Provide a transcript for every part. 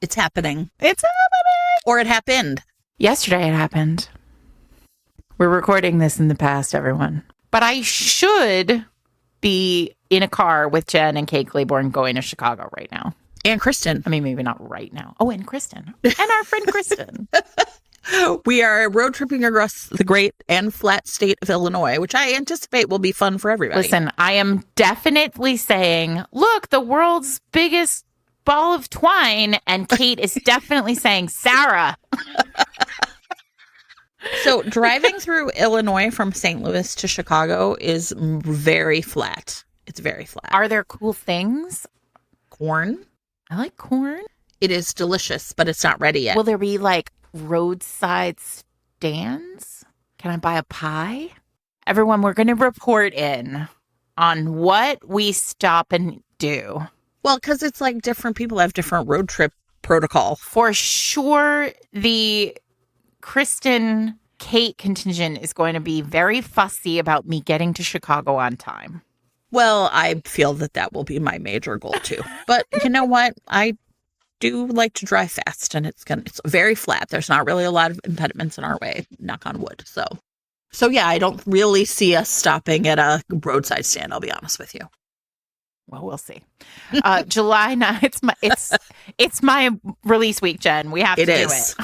It's happening. It's happening. Or it happened. Yesterday it happened. We're recording this in the past, everyone. But I should be in a car with Jen and Kate Claiborne going to Chicago right now. And Kristen. I mean, maybe not right now. Oh, and Kristen. And our friend Kristen. We are road tripping across the great and flat state of Illinois, which I anticipate will be fun for everybody. Listen, I am definitely saying, look, the world's biggest ball of twine. And Kate is definitely saying, Sarah. So driving through Illinois from St. Louis to Chicago is very flat. It's very flat. Are there cool things? Corn. I like corn. It is delicious, but it's not ready yet. Will there be like roadside stands? Can I buy a pie? Everyone, we're going to report in on what we stop and do. Well, because it's like different people have different road trip protocol. For sure, the Kristen Kate contingent is going to be very fussy about me getting to Chicago on time. Well, I feel that will be my major goal too. But you know what? I do like to drive fast, and it's very flat. There's not really a lot of impediments in our way, knock on wood. So yeah, I don't really see us stopping at a roadside stand, I'll be honest with you. Well, we'll see. July 9th, it's my release week, Jen. We have to do it.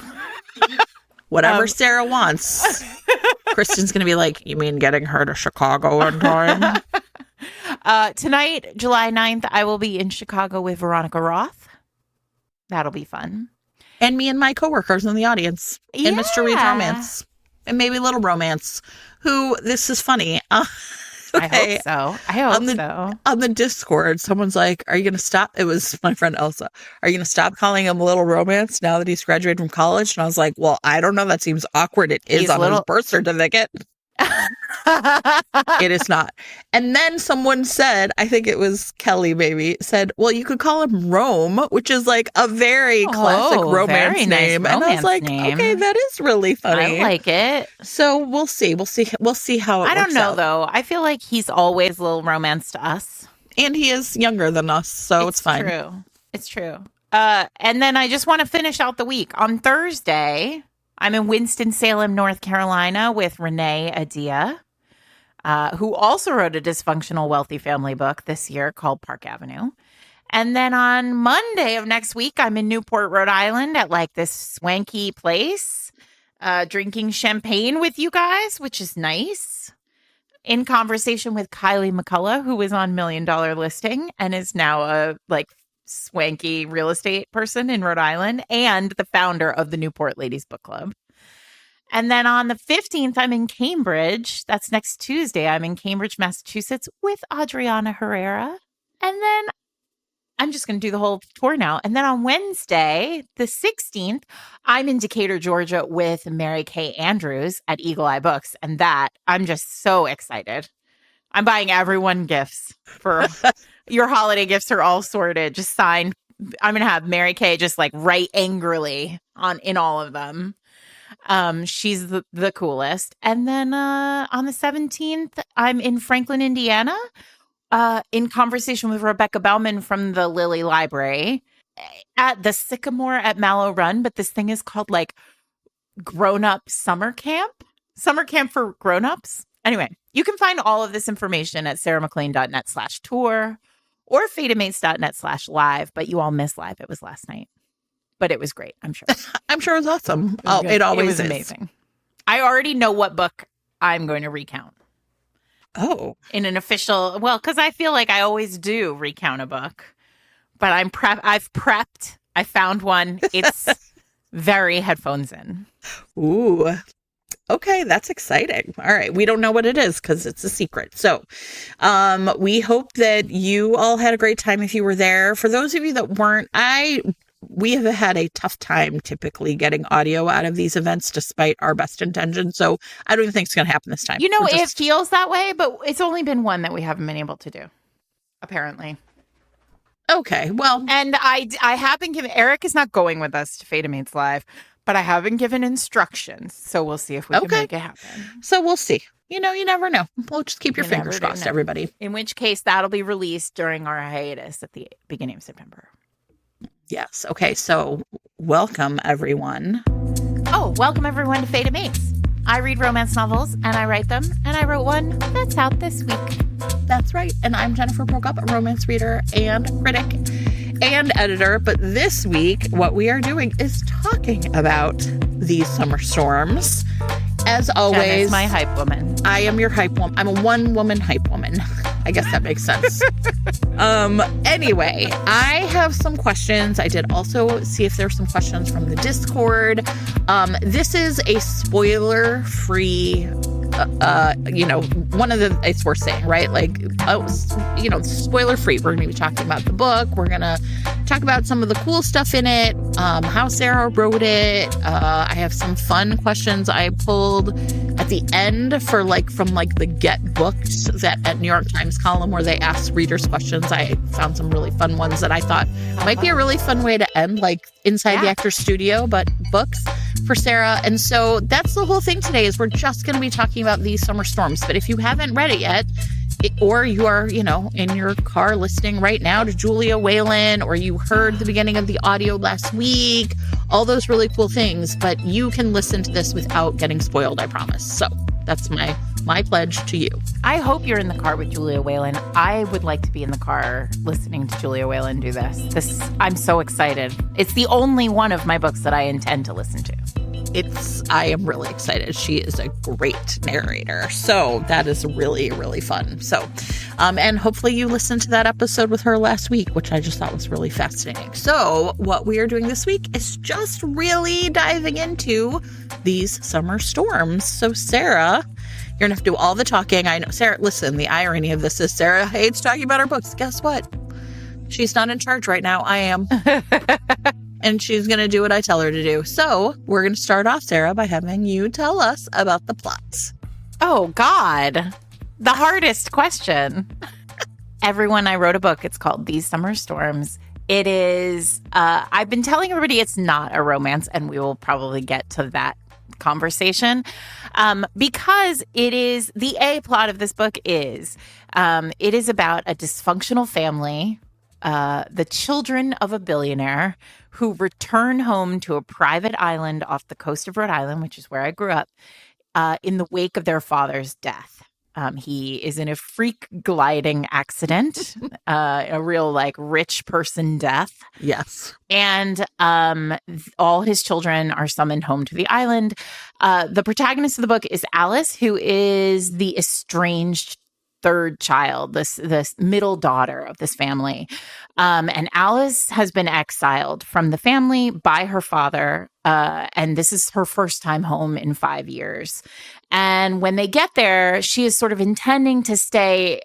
Whatever Sarah wants. Kristen's going to be like, you mean getting her to Chicago in time? Tonight, July 9th, I will be in Chicago with Veronica Roth. That'll be fun. And me and my coworkers in the audience. Yeah. And Mr. Reed's Romance. And maybe Little Romance. Who, this is funny. Okay. I hope so. On the Discord, someone's like, are you going to stop? It was my friend Elsa. Are you going to stop calling him Little Romance now that he's graduated from college? And I was like, well, I don't know. That seems awkward. It is on his birth certificate. It is not. And then someone said, I think it was Kelly maybe, said, well, you could call him Rome, which is like a very classic romance name. Nice and I was like, name. okay, that is really funny. I like it. So we'll see. We'll see how it works. I don't know, out. though. I feel like he's always a little romance to us. And he is younger than us, so it's fine. It's true. And then I just want to finish out the week. On Thursday, I'm in Winston-Salem, North Carolina with Renee Adia, who also wrote a dysfunctional wealthy family book this year called Park Avenue. And then on Monday of next week, I'm in Newport, Rhode Island at like this swanky place, drinking champagne with you guys, which is nice. In conversation with Kylie McCullough, who was on $1 Million Listing and is now a like swanky real estate person in Rhode Island and the founder of the Newport Ladies Book Club. And then on the 15th, I'm in Cambridge. That's next Tuesday. I'm in Cambridge, Massachusetts with Adriana Herrera. And then I'm just going to do the whole tour now. And then on Wednesday, the 16th, I'm in Decatur, Georgia with Mary Kay Andrews at Eagle Eye Books. And that, I'm just so excited. I'm buying everyone gifts for your holiday gifts are all sorted, just signed. I'm going to have Mary Kay just like write angrily in all of them. She's the coolest. And then on the 17th, I'm in Franklin, Indiana, in conversation with Rebecca Bauman from the Lilly Library at the Sycamore at Mallow Run. But this thing is called like Grown-Up Summer Camp for grown-ups. Anyway, you can find all of this information at sarahmaclean.net/tour or fatemates.net/live. But you all missed live. It was last night. But it was great, I'm sure. I'm sure it was awesome. It always was is. Amazing. I already know what book I'm going to recount. Oh. In an official, well, because I feel like I always do recount a book. But I've prepped. I found one. It's very headphones in. Ooh. Okay, that's exciting. All right. We don't know what it is because it's a secret. So we hope that you all had a great time if you were there. For those of you that weren't, we have had a tough time typically getting audio out of these events despite our best intentions. So I don't even think it's going to happen this time. You know, it feels that way, but it's only been one that we haven't been able to do, apparently. Okay, well. And I have been given, Eric is not going with us to Fatemates Live, but I have been given instructions. So we'll see if we can make it happen. So we'll see. You know, you never know. We'll just keep your fingers crossed, everybody. In which case, that'll be released during our hiatus at the beginning of September. Yes. Okay. So welcome, everyone. Oh, welcome everyone to Fate Mates. I read romance novels and I write them, and I wrote one that's out this week. That's right. And I'm Jennifer Prokop, a romance reader and critic and editor. But this week, what we are doing is talking about these summer storms. As always, Jen is my hype woman. I am your hype woman. I'm a one-woman hype woman. I guess that makes sense. Anyway, I have some questions. I did also see if there's some questions from the Discord. This is a spoiler-free, one of the, it's worth saying, right? Like, spoiler-free. We're going to be talking about the book. We're going to talk about some of the cool stuff in it, how Sarah wrote it. I have some fun questions I pulled at the end from the Get Books, that New York Times column where they ask readers questions. I found some really fun ones that I thought might be a really fun way to end, like inside the actor's studio, but books for Sarah. And so that's the whole thing today, is we're just going to be talking about these summer storms. But if you haven't read it yet, or you are, in your car listening right now to Julia Whalen, or you heard the beginning of the audio last week, all those really cool things, but you can listen to this without getting spoiled, I promise. So that's my pledge to you. I hope you're in the car with Julia Whalen. I would like to be in the car listening to Julia Whalen do this. I'm so excited. It's the only one of my books that I intend to listen to. I am really excited. She is a great narrator. So that is really, really fun. So, and hopefully you listened to that episode with her last week, which I just thought was really fascinating. So what we are doing this week is just really diving into these summer storms. So Sarah, you're gonna have to do all the talking. I know, Sarah, listen, the irony of this is Sarah hates talking about her books. Guess what? She's not in charge right now. I am. And she's going to do what I tell her to do. So we're going to start off, Sarah, by having you tell us about the plots. Oh, God. The hardest question. Everyone, I wrote a book. It's called These Summer Storms. It is, I've been telling everybody it's not a romance, and we will probably get to that conversation, because it is, the A plot of this book is, it is about a dysfunctional family, the children of a billionaire, who return home to a private island off the coast of Rhode Island, which is where I grew up, in the wake of their father's death. He is in a freak gliding accident, a real rich person death. Yes. And all his children are summoned home to the island. The protagonist of the book is Alice, who is the estranged third child, this middle daughter of this family. And Alice has been exiled from the family by her father. And this is her first time home in 5 years. And when they get there, she is sort of intending to stay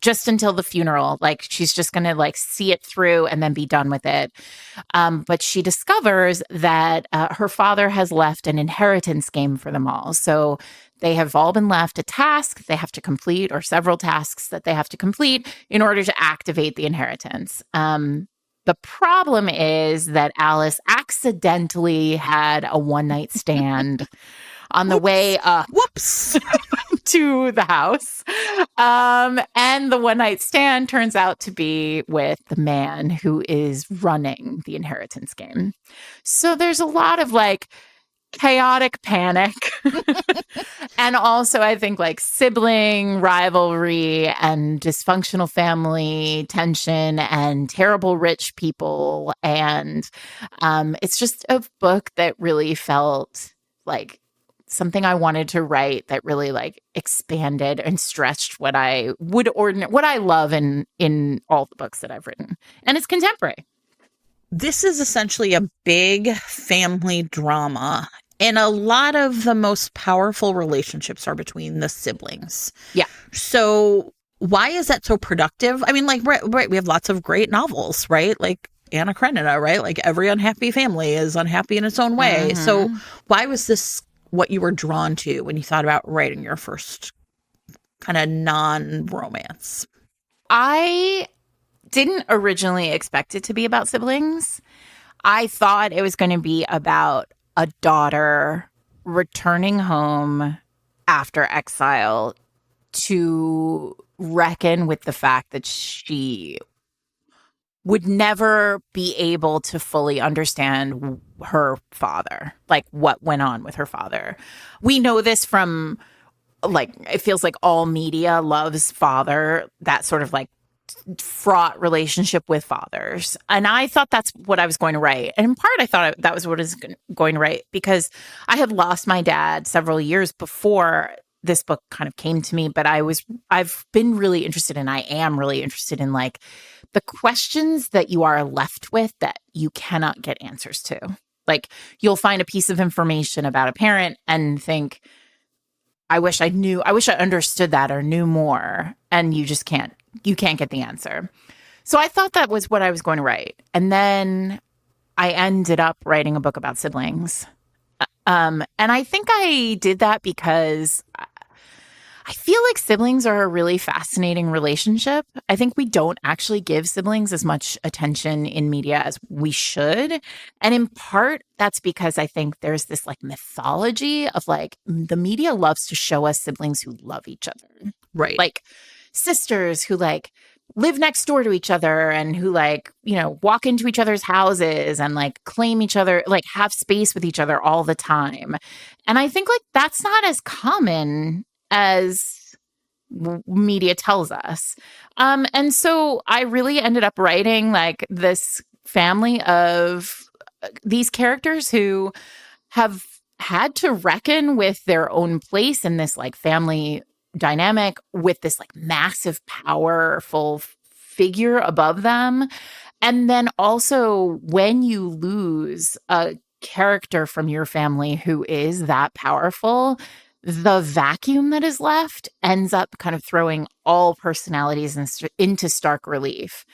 just until the funeral. Like, she's just going to see it through and then be done with it. But she discovers that her father has left an inheritance game for them all. So they have all been left a task they have to complete, or several tasks that they have to complete in order to activate the inheritance. The problem is that Alice accidentally had a one-night stand on the way up to the house. And the one-night stand turns out to be with the man who is running the inheritance game. So there's a lot of chaotic panic. And also, I think sibling rivalry and dysfunctional family tension and terrible rich people. And it's just a book that really felt like something I wanted to write, that really expanded and stretched what I love in all the books that I've written. And it's contemporary. This is essentially a big family drama, and a lot of the most powerful relationships are between the siblings. Yeah. So why is that so productive? I mean, right, we have lots of great novels, right? Like Anna Karenina, right? Like, every unhappy family is unhappy in its own way. Mm-hmm. So why was this what you were drawn to when you thought about writing your first kind of non-romance? I didn't originally expect it to be about siblings. I thought it was going to be about a daughter returning home after exile to reckon with the fact that she would never be able to fully understand her father, like what went on with her father. We know this from, like, it feels like all media loves father, that sort of like fraught relationship with fathers. And I thought that's what I was going to write. And in part, I thought that was what I was going to write because I had lost my dad several years before this book kind of came to me. But I've been really interested, and I am really interested in like the questions that you are left with that you cannot get answers to. Like, you'll find a piece of information about a parent and think, I wish I understood that or knew more. And you just can't get the answer. So I thought that was what I was going to write. And then I ended up writing a book about siblings. And I think I did that because I feel like siblings are a really fascinating relationship. I think we don't actually give siblings as much attention in media as we should. And in part, that's because I think there's this like mythology of like the media loves to show us siblings who love each other. Right. Like sisters who like live next door to each other and who like, you know, walk into each other's houses and like claim each other, like have space with each other all the time. And I think like that's not as common as media tells us. And so I really ended up writing like this family of these characters who have had to reckon with their own place in this like family dynamic with this like massive, powerful figure above them. And then also when you lose a character from your family who is that powerful, the vacuum that is left ends up kind of throwing all personalities into stark relief.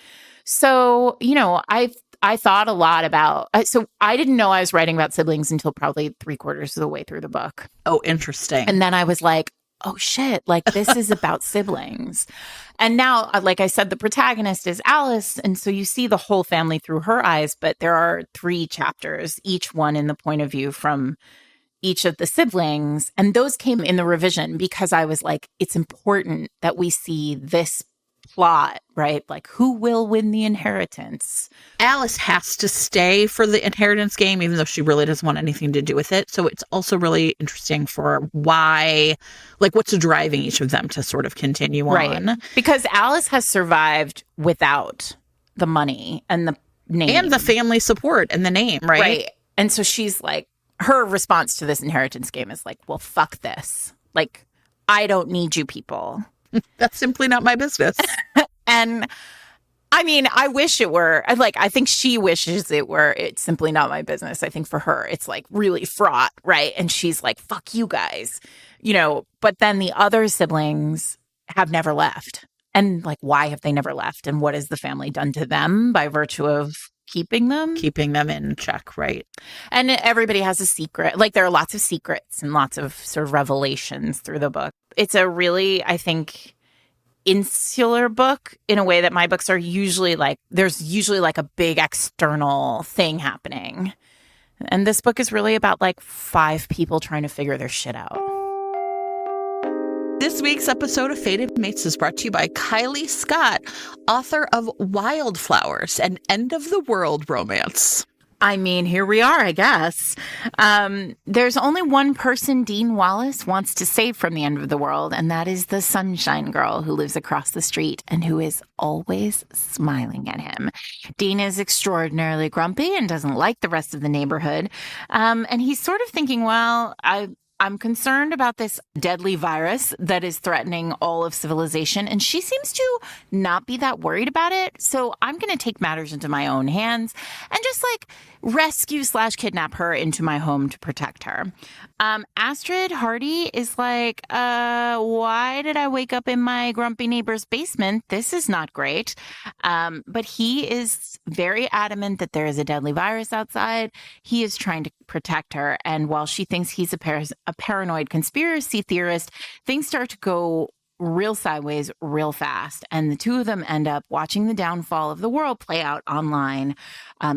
So, you know, I thought a lot about, so I didn't know I was writing about siblings until probably 3/4 of the way through the book. Oh, interesting. And then I was like, oh shit, like this is about siblings. And now, like I said, the protagonist is Alice. And so you see the whole family through her eyes, but there are 3 chapters, each one in the point of view from each of the siblings. And those came in the revision because I was like, it's important that we see this plot, right? Like, who will win the inheritance? Alice has to stay for the inheritance game, even though she really doesn't want anything to do with it. So it's also really interesting for why, like, what's driving each of them to sort of continue on. Because Alice has survived without the money and the name. And the family support and the name, right? Right. And so she's like, her response to this inheritance game is like, well, fuck this. Like, I don't need you people. That's simply not my business. And I mean, I wish it were, like, I think she wishes it were, it's simply not my business. I think for her, it's like really fraught, right? And she's like, fuck you guys, you know, but then the other siblings have never left. And like, why have they never left? And what has the family done to them by virtue of keeping them in check, right? And everybody has a secret. Like, there are lots of secrets and lots of sort of revelations through the book. It's a really, I think, insular book in a way that my books are usually like, there's usually like a big external thing happening. And this book is really about like 5 people trying to figure their shit out. This week's episode of Fated Mates is brought to you by Kylie Scott, author of Wildflowers, an end-of-the-world romance. I mean, here we are, I guess. There's only one person Dean Wallace wants to save from the end of the world, and that is the Sunshine Girl who lives across the street and who is always smiling at him. Dean is extraordinarily grumpy and doesn't like the rest of the neighborhood. And he's sort of thinking, well, I'm concerned about this deadly virus that is threatening all of civilization, and she seems to not be that worried about it. So I'm going to take matters into my own hands and just like rescue/kidnap her into my home to protect her. Astrid Hardy is like, why did I wake up in my grumpy neighbor's basement? This is not great. But he is very adamant that there is a deadly virus outside. He is trying to protect her. And while she thinks he's a paranoid conspiracy theorist, things start to go real sideways real fast. And the two of them end up watching the downfall of the world play out online,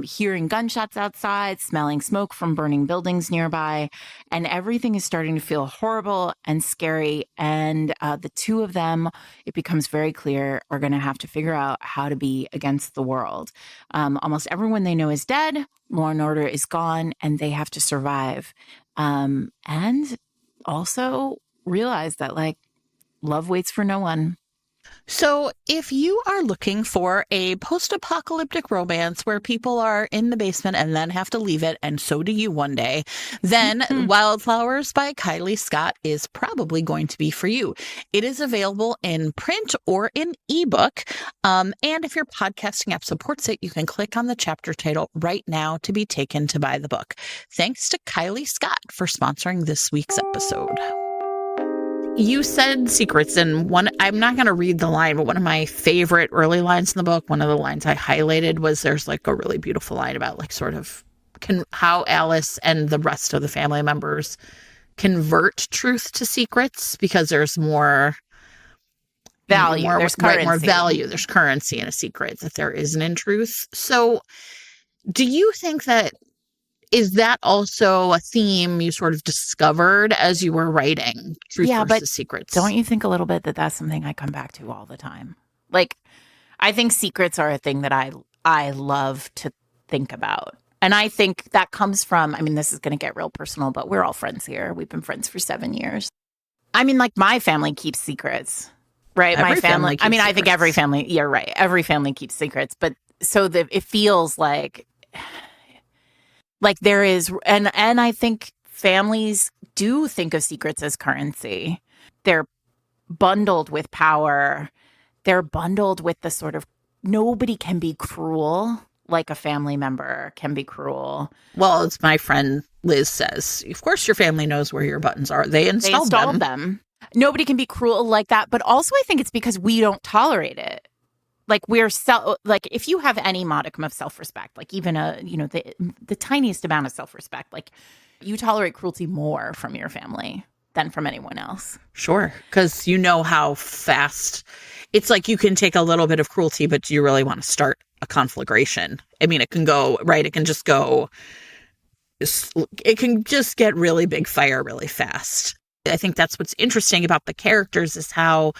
hearing gunshots outside, smelling smoke from burning buildings nearby. And everything is starting to feel horrible and scary. And the two of them, it becomes very clear, are going to have to figure out how to be against the world. Almost everyone they know is dead. Law and order is gone, and they have to survive. And also realize that, like, love waits for no one. So if you are looking for a post-apocalyptic romance where people are in the basement and then have to leave it, and so do you one day, then Wildflowers by Kylie Scott is probably going to be for you. It is available in print or in ebook. And if your podcasting app supports it, you can click on the chapter title right now to be taken to buy the book. Thanks to Kylie Scott for sponsoring this week's episode. You said secrets, and I'm not going to read the line, but one of my favorite early lines in the book, one of the lines I highlighted, was there's like a really beautiful line about like sort of how Alice and the rest of the family members convert truth to secrets, because there's more value, there's currency. More value, there's currency in a secret that there isn't in truth. So do you think that is that also a theme you sort of discovered as you were writing Truth versus Secrets? Don't you think a little bit that that's something I come back to all the time? Like, I think secrets are a thing that I love to think about. And I think that comes from, I mean, this is going to get real personal, but we're all friends here. We've been friends for 7 years. I mean, like, my family keeps secrets, right? Every my family keeps secrets. I think every family, you're right. Every family keeps secrets. But so it feels like there is, and I think families do think of secrets as currency. They're bundled with power. They're bundled with the sort of, nobody can be cruel like a family member can be cruel. Well, as my friend Liz says, of course your family knows where your buttons are. They installed them. Nobody can be cruel like that. But also I think it's because we don't tolerate it. Like, if you have any modicum of self-respect, like even the tiniest amount of self-respect, like, you tolerate cruelty more from your family than from anyone else. Sure. Because you know how fast it's like you can take a little bit of cruelty, but do you really want to start a conflagration? I mean, it can go, right? It can just get really big fire really fast. I think that's what's interesting about the characters is how,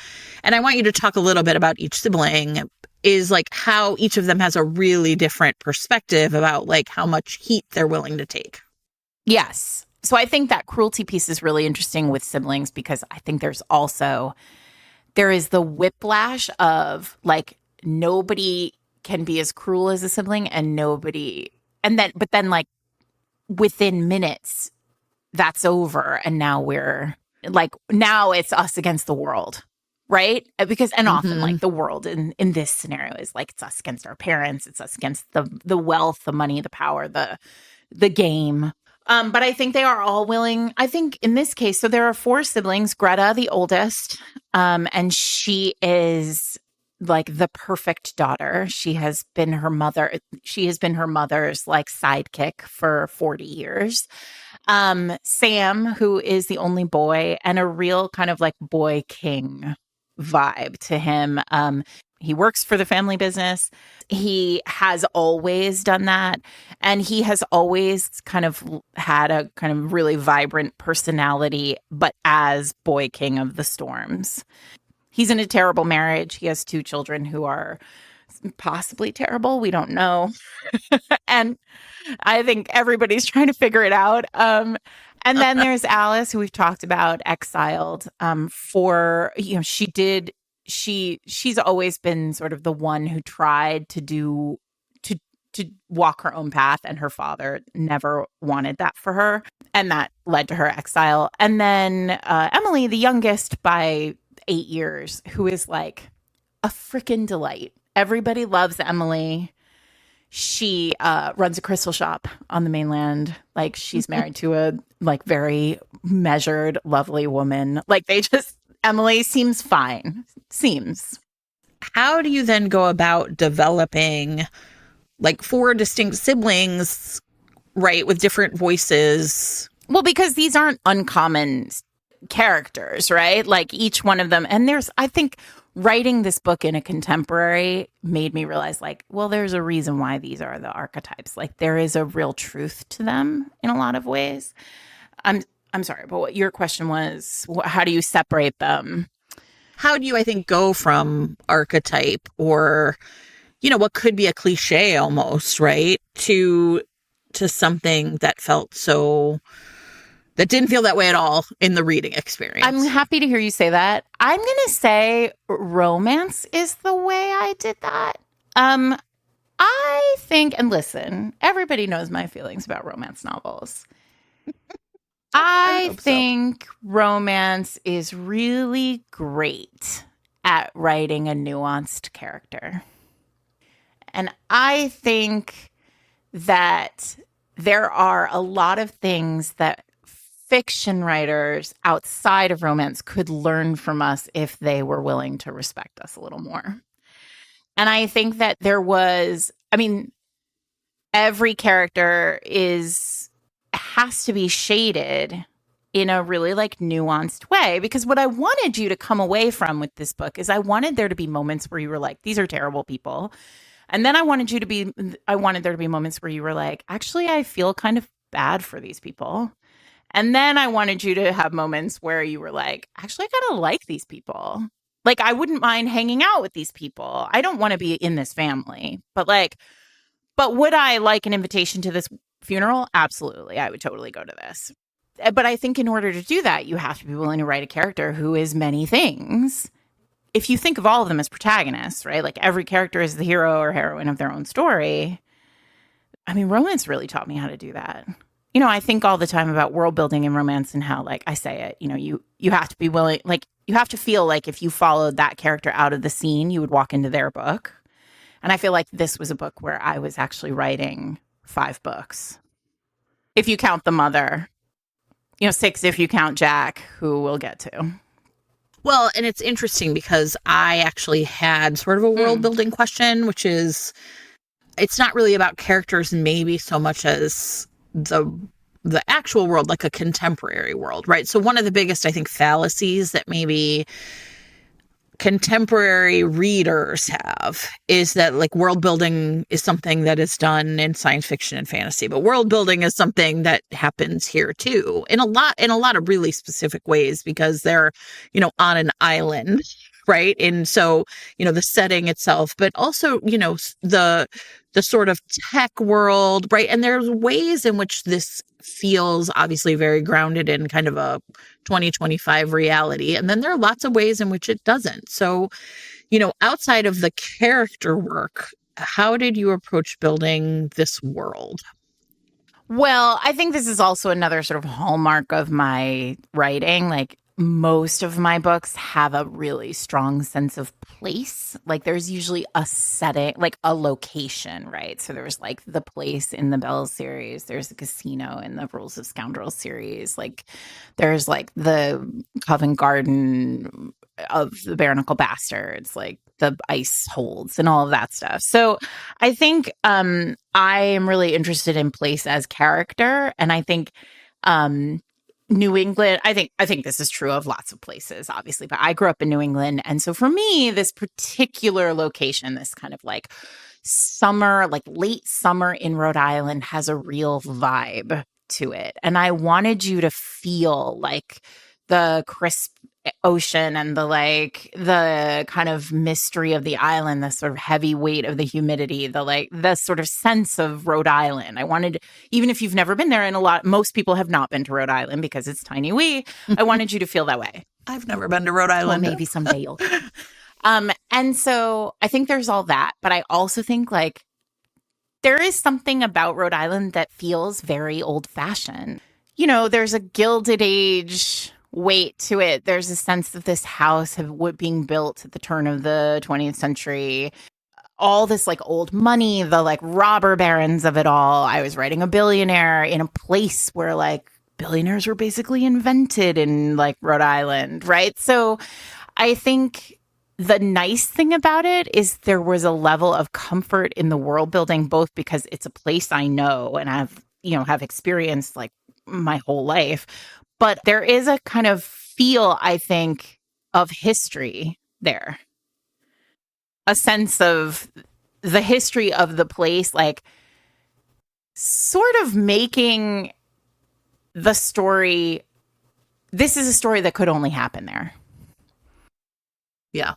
and I want you to talk a little bit about each sibling, is like how each of them has a really different perspective about like how much heat they're willing to take. Yes. So I think that cruelty piece is really interesting with siblings, because I think there is the whiplash of like, nobody can be as cruel as a sibling but then like within minutes that's over, and now now it's us against the world, right? Because often like the world in this scenario is like, it's us against our parents, it's us against the wealth, the money, the power, the game. But I think they are all willing. I think in this case, so there are 4 siblings. Greta, the oldest, and she is like the perfect daughter. She has been her mother's like sidekick for 40 years. Sam, who is the only boy, and a real kind of like boy king vibe to him. He works for the family business. He has always done that. And he has always kind of had a kind of really vibrant personality, but as boy king of the storms. He's in a terrible marriage. He has 2 children who are possibly terrible. We don't know. And I think everybody's trying to figure it out. And then there's Alice, who we've talked about, exiled she's always been sort of the one who tried to walk her own path, and her father never wanted that for her, and that led to her exile. And then Emily, the youngest by 8 years, who is like a freaking delight. Everybody loves Emily. She runs a crystal shop on the mainland. Like, she's married to a like very measured, lovely woman. Like, Emily seems fine. How do you then go about developing like 4 distinct siblings, right, with different voices? Well, because these aren't uncommon. characters, right? Like each one of them. And I think writing this book in a contemporary made me realize like, well, there's a reason why these are the archetypes. Like there is a real truth to them in a lot of ways. I'm sorry, but what your question was, how do you separate them? How do you, I think, go from archetype or, what could be a cliche almost, right? To something that didn't feel that way at all in the reading experience. I'm happy to hear you say that. I'm going to say romance is the way I did that. I think, and listen, everybody knows my feelings about romance novels. I think romance is really great at writing a nuanced character. And I think that there are a lot of things that fiction writers outside of romance could learn from us if they were willing to respect us a little more. And I think that every character has to be shaded in a really like nuanced way, because what I wanted you to come away from with this book is I wanted there to be moments where you were like, these are terrible people. And then I wanted there to be moments where you were like, actually, I feel kind of bad for these people. And then I wanted you to have moments where you were like, actually, I kind of like these people. Like, I wouldn't mind hanging out with these people. I don't want to be in this family, but would I like an invitation to this funeral? Absolutely. I would totally go to this. But I think in order to do that, you have to be willing to write a character who is many things. If you think of all of them as protagonists, right? Like every character is the hero or heroine of their own story. I mean, romance really taught me how to do that. I think all the time about world building and romance and how, like I say it, you have to be willing, like you have to feel like if you followed that character out of the scene, you would walk into their book. And I feel like this was a book where I was actually writing 5 books. If you count the mother, 6 if you count Jack, who we'll get to. Well, and it's interesting because I actually had sort of a world building question, which is, it's not really about characters maybe so much as the actual world, like a contemporary world, right? So one of the biggest, I think, fallacies that maybe contemporary readers have is that like world building is something that is done in science fiction and fantasy, but world building is something that happens here too in a lot of really specific ways, because they're, on an island, right? And so, the setting itself, but also, the sort of tech world, right? And there's ways in which this feels obviously very grounded in kind of a 2025 reality. And then there are lots of ways in which it doesn't. So, outside of the character work, how did you approach building this world? Well, I think this is also another sort of hallmark of my writing. Like most of my books have a really strong sense of place. Like there's usually a setting, like a location, right? So there's like the place in the Belle series. There's a casino in the Rules of Scoundrels series. Like there's like the Covent Garden of the Bare Knuckle Bastards, like the ice holds and all of that stuff. So I think I am really interested in place as character. And I think New England, I think this is true of lots of places, obviously, but I grew up in New England. And so for me, this particular location, this kind of like summer, like late summer in Rhode Island has a real vibe to it. And I wanted you to feel like the crisp ocean and the kind of mystery of the island, the sort of heavy weight of the humidity, the sort of sense of Rhode Island. I wanted, even if you've never been there, and most people have not been to Rhode Island because it's tiny wee, I wanted you to feel that way. I've never been to Rhode Island. Well, maybe someday you'll come. And so I think there's all that, but I also think like there is something about Rhode Island that feels very old fashioned. There's a Gilded Age weight to it. There's a sense that this house being built at the turn of the 20th century. All this like old money, the like robber barons of it all. I was writing a billionaire in a place where like billionaires were basically invented in like Rhode Island, right? So I think the nice thing about it is there was a level of comfort in the world building, both because it's a place I know and have experienced like my whole life. But there is a kind of feel, I think, of history there. A sense of the history of the place, like sort of making the story, this is a story that could only happen there. Yeah.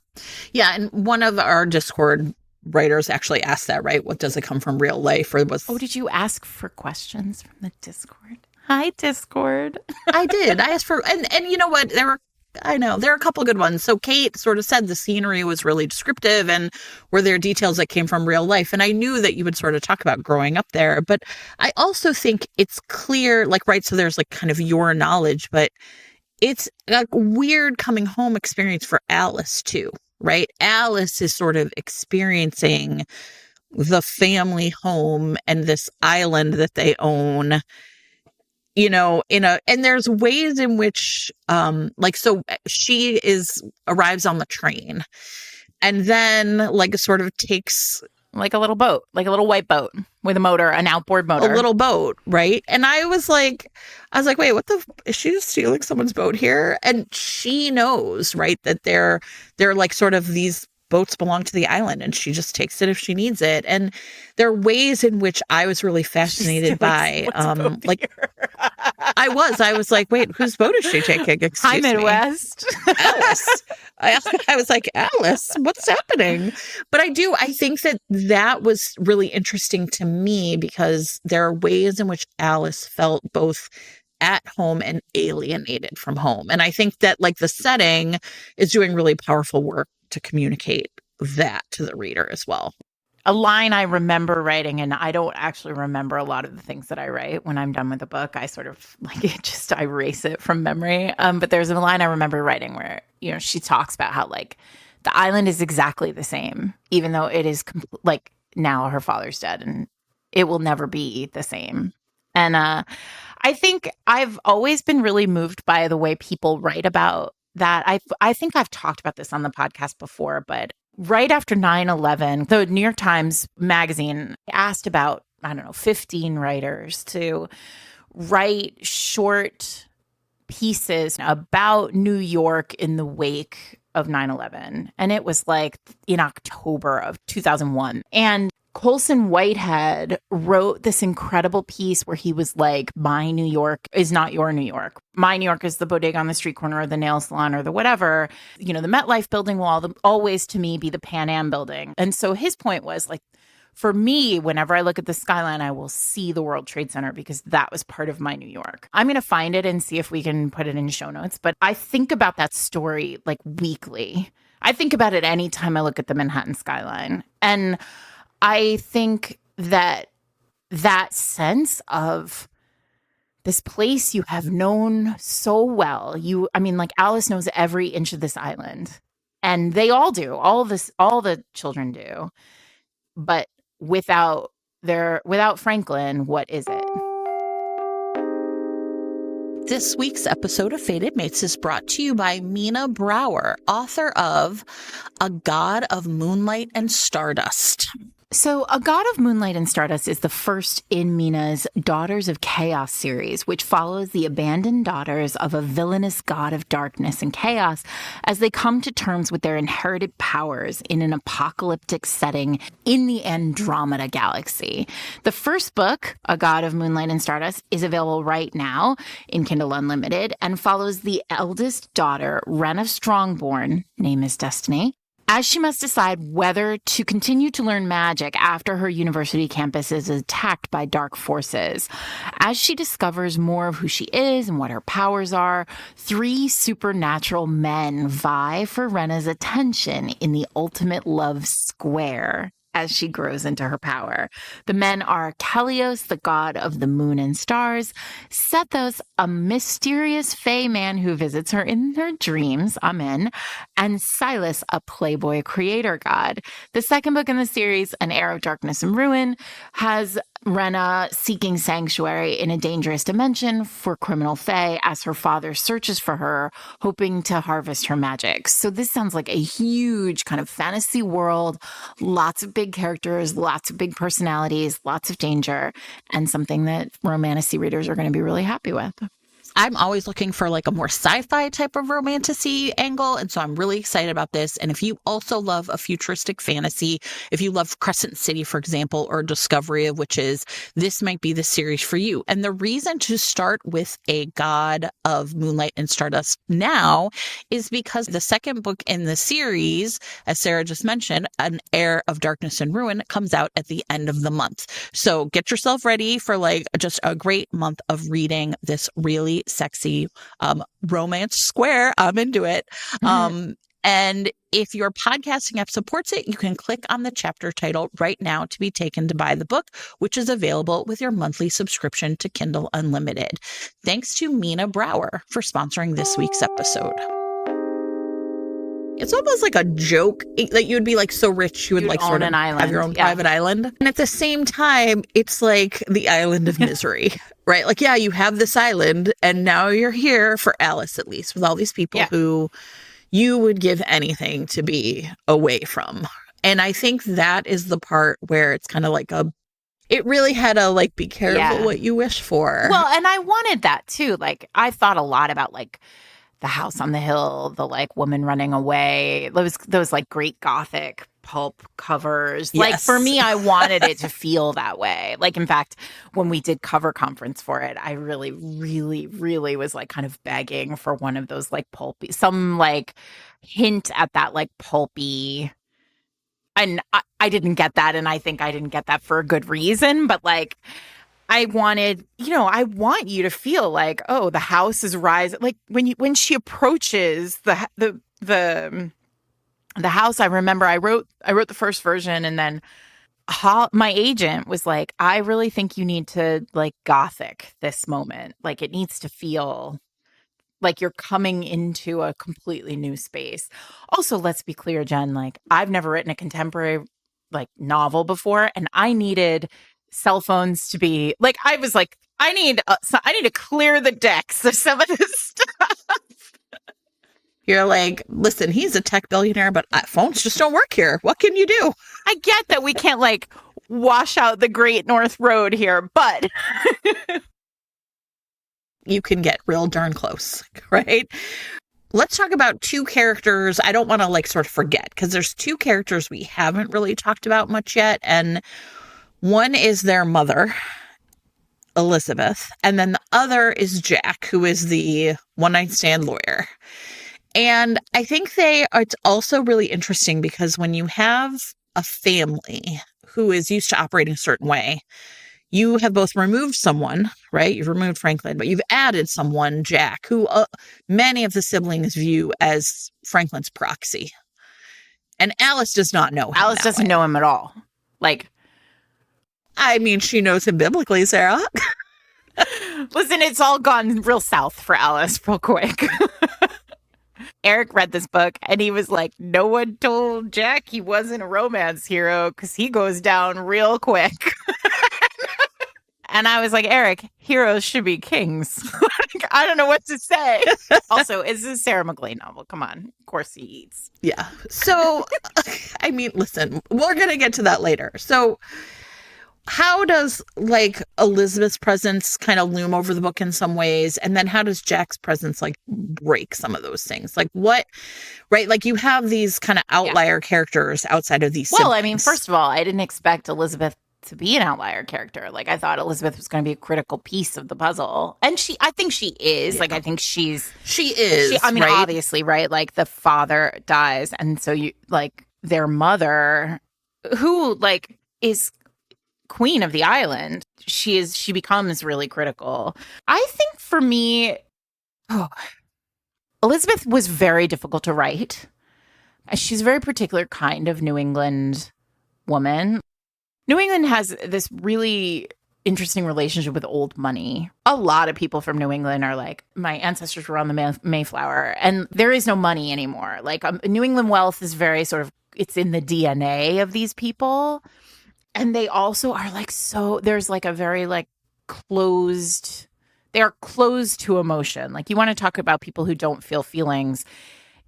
Yeah. And one of our Discord writers actually asked that, right? What does it come from real life? Or was did you ask for questions from the Discord? Hi, Discord. I did. I asked for, and you know what? There are a couple good ones. So Kate sort of said the scenery was really descriptive and were there details that came from real life. And I knew that you would sort of talk about growing up there, but I also think it's clear, like, right. So there's like kind of your knowledge, but it's a weird coming home experience for Alice too, right? Alice is sort of experiencing the family home and this island that they own, you know, and there's ways in which, so she arrives on the train and then like sort of takes like a little boat, like a little white boat with a motor, an outboard motor. A little boat, right? And I was like, wait, is she just stealing someone's boat here? And she knows, right, that they're like sort of these boats belong to the island and she just takes it if she needs it. And there are ways in which I was really fascinated by, I was like, wait, whose boat is she taking? Excuse Hi, Midwest. Me. Alice. I was like, Alice, what's happening? But I think that was really interesting to me because there are ways in which Alice felt both at home and alienated from home. And I think that like the setting is doing really powerful work to communicate that to the reader as well. A line I remember writing, and I don't actually remember a lot of the things that I write when I'm done with the book. I sort of I erase it from memory. But there's a line I remember writing where, you know, she talks about how like the island is exactly the same, even though it is like now her father's dead and it will never be the same. And I think I've always been really moved by the way people write about that. I think I've talked about this on the podcast before, but right after 9/11, the New York Times magazine asked about, 15 writers to write short pieces about New York in the wake of 9/11. And it was like in October of 2001. And Colson Whitehead wrote this incredible piece where he was like, my New York is not your New York. My New York is the bodega on the street corner or the nail salon or the whatever. You know, the MetLife building will always to me be the Pan Am building. And so his point was like, for me, whenever I look at the skyline, I will see the World Trade Center because that was part of my New York. I'm going to find it and see if we can put it in show notes. But I think about that story like weekly. I think about it anytime I look at the Manhattan skyline. And I think that sense of this place you have known so well, Alice knows every inch of this island, and they all do. All the children do. But without Franklin, what is it? This week's episode of Fated Mates is brought to you by Mina Brower, author of A God of Moonlight and Stardust. So A God of Moonlight and Stardust is the first in Mina's Daughters of Chaos series, which follows the abandoned daughters of a villainous god of darkness and chaos as they come to terms with their inherited powers in an apocalyptic setting in the Andromeda Galaxy. The first book, A God of Moonlight and Stardust, is available right now in Kindle Unlimited and follows the eldest daughter, Ren of Strongborn, name is Destiny, as she must decide whether to continue to learn magic after her university campus is attacked by dark forces. As she discovers more of who she is and what her powers are, 3 supernatural men vie for Rena's attention in the ultimate love square as she grows into her power. The men are Kalios, the god of the moon and stars, Sethos, a mysterious fae man who visits her in her dreams, amen, and Silas, a playboy creator god. The second book in the series, An Era of Darkness and Ruin, has Rena seeking sanctuary in a dangerous dimension for criminal fae as her father searches for her, hoping to harvest her magic. So this sounds like a huge kind of fantasy world, lots of big characters, lots of big personalities, lots of danger, and something that romantasy readers are going to be really happy with. I'm always looking for like a more sci-fi type of romantasy angle, and so I'm really excited about this. And if you also love a futuristic fantasy, if you love Crescent City, for example, or Discovery of Witches, this might be the series for you. And the reason to start with a god of moonlight and stardust now is because the second book in the series, as Sarah just mentioned, An Heir of Darkness and Ruin, comes out at the end of the month. So get yourself ready for like just a great month of reading this really sexy romance square. I'm into it. And if your podcasting app supports it, you can click on the chapter title right now to be taken to buy the book, which is available with your monthly subscription to Kindle Unlimited. Thanks to Mina Brower for sponsoring this week's episode. It's almost like a joke that you'd be like so rich you would like sort of an island, have your own private island. And at the same time, it's like the island of misery, right? Like, yeah, you have this island and now you're here for Alice, at least, with all these people who you would give anything to be away from. And I think that is the part where it's kind of like it really had a like, be careful what you wish for. Well, and I wanted that too. Like, I thought a lot about like the house on the hill, the like woman running away, those like great Gothic pulp covers. Yes. Like for me, I wanted it to feel that way. Like, in fact, when we did cover conference for it, I really, really, really was like kind of begging for one of those like pulpy, some like hint at that like pulpy. And I didn't get that. And I think I didn't get that for a good reason. But like, I wanted, I want you to feel like, oh, the house is rising. Like when she approaches the house, I remember I wrote the first version, and then my agent was like, I really think you need to like Gothic this moment. Like it needs to feel like you're coming into a completely new space. Also, let's be clear, Jen, like I've never written a contemporary like novel before, and I needed cell phones to be like, I was like, I need to clear the decks of some of this stuff. You're like, listen, he's a tech billionaire, but phones just don't work here. What can you do? I get that we can't like wash out the Great North Road here, but you can get real darn close, right? Let's talk about two characters I don't want to like sort of forget, because there's two characters we haven't really talked about much yet. And one is their mother, Elizabeth, and then the other is Jack, who is the one-night stand lawyer. And I think it's also really interesting because when you have a family who is used to operating a certain way, you have both removed someone, right? You've removed Franklin, but you've added someone, Jack, who many of the siblings view as Franklin's proxy. And Alice does not know him. Alice doesn't know him at all. Like, I mean, she knows him biblically, Sarah. Listen, it's all gone real south for Alice real quick. Eric read this book and he was like, no one told Jack he wasn't a romance hero because he goes down real quick. And I was like, Eric, heroes should be kings. I don't know what to say. Also, it's a Sarah MacLean novel. Come on. Of course he eats. Yeah. So, I mean, listen, we're going to get to that later. So how does like Elizabeth's presence kind of loom over the book in some ways? And then how does Jack's presence like break some of those things? Like what, right? Like you have these kind of outlier characters outside of these siblings. Well, I mean, first of all, I didn't expect Elizabeth to be an outlier character. Like I thought Elizabeth was going to be a critical piece of the puzzle. And I think she is. Yeah. Like I think she is. I mean, right? Obviously, right? Like the father dies. And so you like their mother, who like is queen of the island, she becomes really critical. I think for me, Elizabeth was very difficult to write. She's a very particular kind of New England woman. New England has this really interesting relationship with old money. A lot of people from New England are like, my ancestors were on the Mayflower, and there is no money anymore. Like New England wealth is very sort of, it's in the DNA of these people. And they also are like, so there's like a very like closed, they are closed to emotion. Like you want to talk about people who don't feel feelings.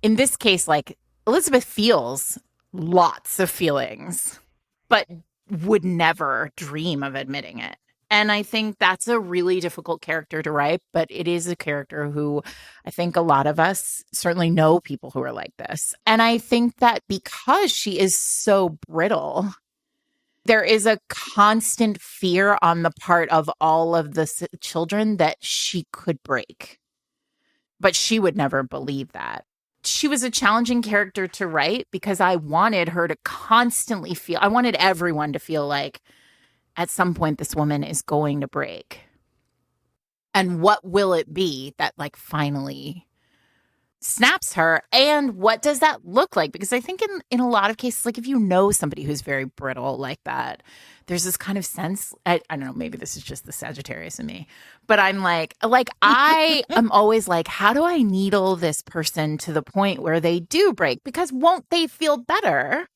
In this case, like Elizabeth feels lots of feelings, but would never dream of admitting it. And I think that's a really difficult character to write, but it is a character who I think a lot of us certainly know people who are like this. And I think that because she is so brittle, there is a constant fear on the part of all of the children that she could break. But she would never believe that. She was a challenging character to write because I wanted her to constantly feel, I wanted everyone to feel like at some point this woman is going to break. And what will it be that like finally snaps her? And what does that look like? Because I think in a lot of cases, like if you know somebody who's very brittle like that, there's this kind of sense, I don't know, maybe this is just the Sagittarius in me, but I'm like I am always like, how do I needle this person to the point where they do break? Because won't they feel better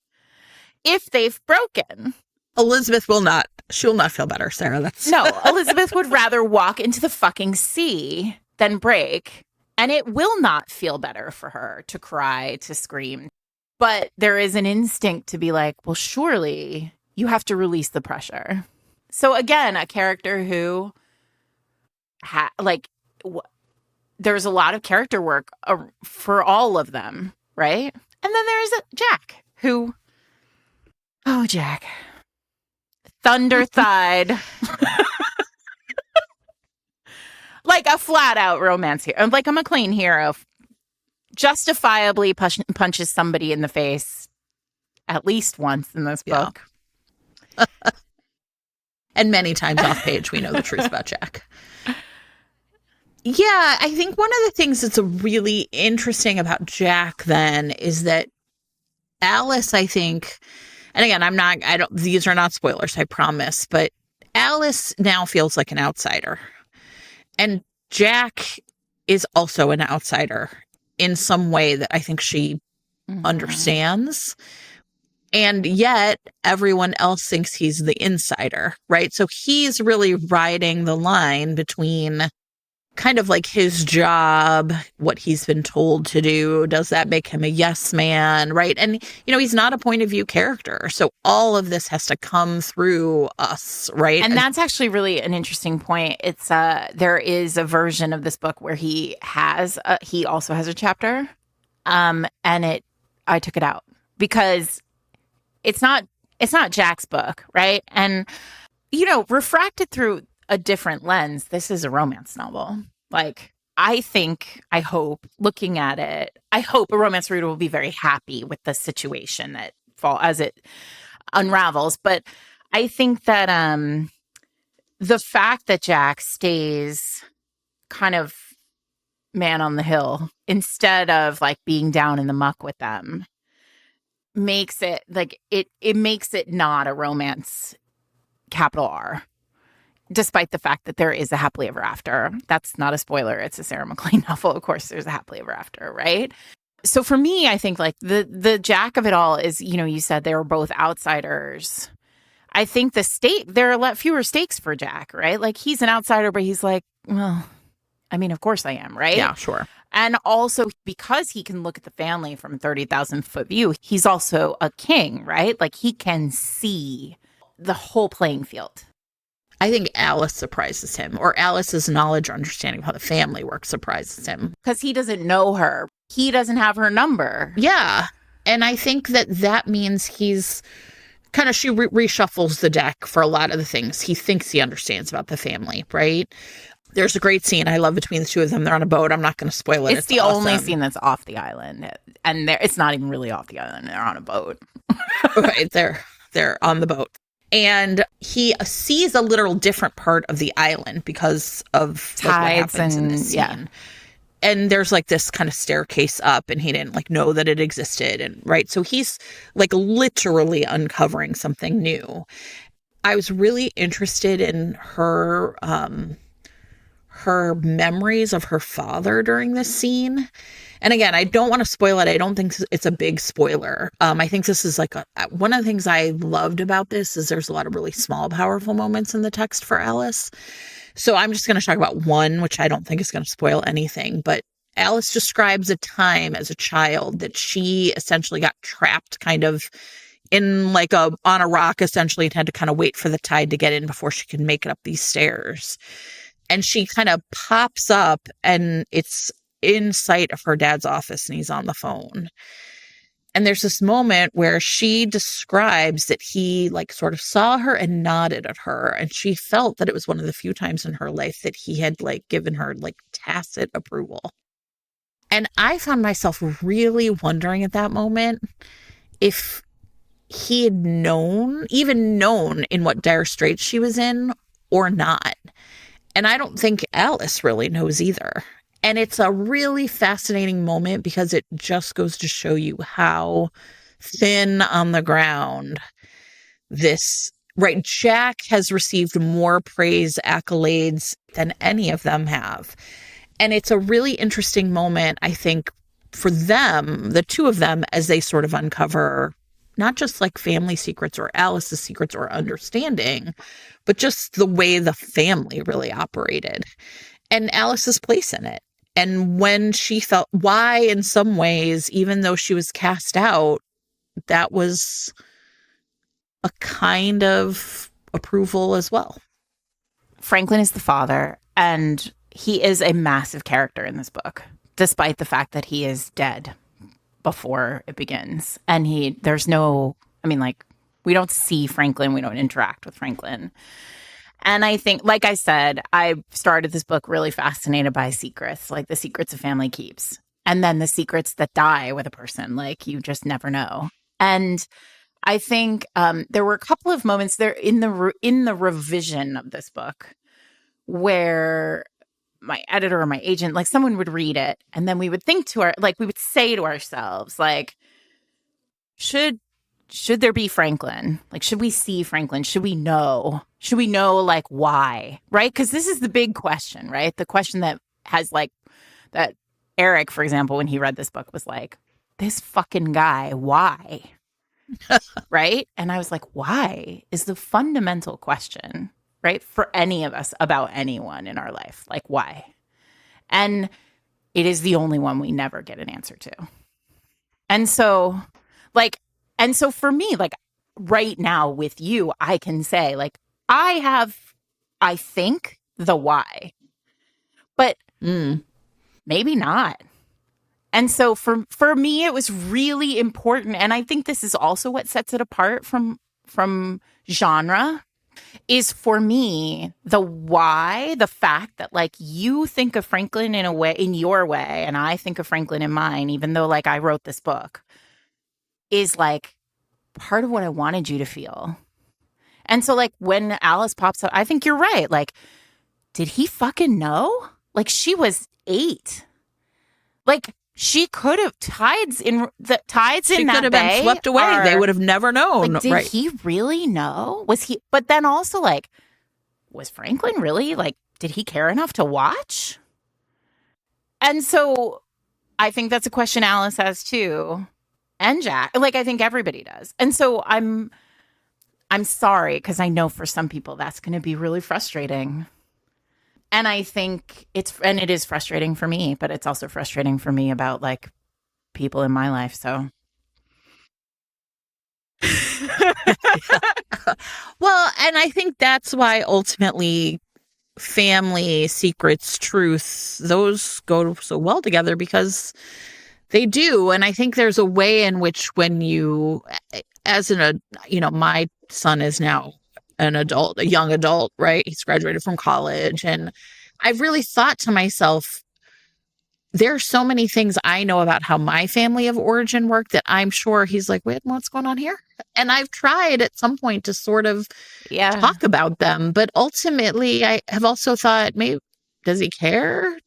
if they've broken? Elizabeth will not. She'll not feel better, Sarah. No, Elizabeth would rather walk into the fucking sea than break. And it will not feel better for her to cry, to scream. But there is an instinct to be like, well, surely you have to release the pressure. So again, a character who there's a lot of character work for all of them, right? And then there's Jack, who, oh, Jack, thunder-thighed. Like a flat-out romance hero, like a MacLean hero, justifiably punches somebody in the face at least once in this book. And many times off page, we know the truth about Jack. Yeah, I think one of the things that's really interesting about Jack then is that Alice, I think, and again, these are not spoilers, I promise, but Alice now feels like an outsider. And Jack is also an outsider in some way that I think she understands. And yet everyone else thinks he's the insider, right? So he's really riding the line between kind of like his job, what he's been told to do. Does that make him a yes man, right? And, you know, he's not a point of view character. So all of this has to come through us, right? And that's actually really an interesting point. It's there is a version of this book where he also has a chapter. And I took it out because it's not Jack's book, right? And, you know, refracted through a different lens, this is a romance novel. Like, I hope, looking at it, I hope a romance reader will be very happy with the situation that as it unravels. But I think that the fact that Jack stays kind of man on the hill instead of like being down in the muck with them makes it like it makes it not a romance, capital R. Despite the fact that there is a happily ever after. That's not a spoiler. It's a Sarah MacLean novel. Of course, there's a happily ever after, right? So for me, I think like the Jack of it all is, you know, you said they were both outsiders. I think there are a lot fewer stakes for Jack, right? Like he's an outsider, but he's like, well, I mean, of course I am, right? Yeah, sure. And also because he can look at the family from 30,000 foot view, he's also a king, right? Like he can see the whole playing field. I think Alice surprises him, or Alice's knowledge or understanding of how the family works surprises him. Because he doesn't know her. He doesn't have her number. Yeah. And I think that means he's kind of, she reshuffles the deck for a lot of the things he thinks he understands about the family, right? There's a great scene I love between the two of them. They're on a boat. I'm not going to spoil it. It's the awesome. Only scene that's off the island. And it's not even really off the island. They're on a boat. Right. They're on the boat. And he sees a literal different part of the island because of tides what happens in this scene. Yeah. And there's like this kind of staircase up and he didn't like know that it existed. And right. So he's like literally uncovering something new. I was really interested in her memories of her father during this scene. And again, I don't want to spoil it. I don't think it's a big spoiler. I think this is like one of the things I loved about this is there's a lot of really small, powerful moments in the text for Alice. So I'm just going to talk about one, which I don't think is going to spoil anything. But Alice describes a time as a child that she essentially got trapped kind of in like on a rock essentially and had to kind of wait for the tide to get in before she could make it up these stairs. And she kind of pops up and it's in sight of her dad's office and he's on the phone. And there's this moment where she describes that he like sort of saw her and nodded at her. And she felt that it was one of the few times in her life that he had like given her like tacit approval. And I found myself really wondering at that moment if he had even known in what dire straits she was in or not. And I don't think Alice really knows either. And it's a really fascinating moment because it just goes to show you how thin on the ground right, Jack has received more praise, accolades than any of them have. And it's a really interesting moment, I think, for them, the two of them, as they sort of uncover not just like family secrets or Alice's secrets or understanding, but just the way the family really operated and Alice's place in it. And when she felt why, in some ways, even though she was cast out, that was a kind of approval as well. Franklin is the father, and he is a massive character in this book, despite the fact that he is dead before it begins. And we don't see Franklin, we don't interact with Franklin. And I think, like I said, I started this book really fascinated by secrets, like the secrets a family keeps. And then the secrets that die with a person, like you just never know. And I think there were a couple of moments there in the revision of this book where my editor or my agent, like someone would read it, and then we would we would say to ourselves, like, should there be Franklin? Like, should we see Franklin? Should we know? Should we know, like, why? Right? Because this is the big question, right? The question that has, like, that Eric, for example, when he read this book was like, this fucking guy, why? Right? And I was like, why is the fundamental question, right? For any of us about anyone in our life. Like, why? And it is the only one we never get an answer to. And so for me, like right now with you, I can say like, I think the why, but maybe not. And so for me, it was really important. And I think this is also what sets it apart from genre is for me, the why, the fact that like you think of Franklin in your way, and I think of Franklin in mine, even though like I wrote this book, is like part of what I wanted you to feel. And so like when Alice pops up, I think you're right. Like, did he fucking know? Like she was 8. Like she could have tides in that she could have been swept away. They would have never known. Like, did he really know? Was he? But then also like, was Franklin really like? Did he care enough to watch? And so, I think that's a question Alice has too, and Jack. Like I think everybody does. And so I'm sorry because I know for some people that's going to be really frustrating. And I think it is frustrating for me, but it's also frustrating for me about like people in my life. So, well, and I think that's why ultimately family, secrets, truths, those go so well together because they do. And I think there's a way in which when you, my son is now an adult, a young adult, right? He's graduated from college. And I've really thought to myself, there are so many things I know about how my family of origin worked that I'm sure he's like, wait, what's going on here? And I've tried at some point to sort of talk about them. But ultimately, I have also thought, maybe, does he care?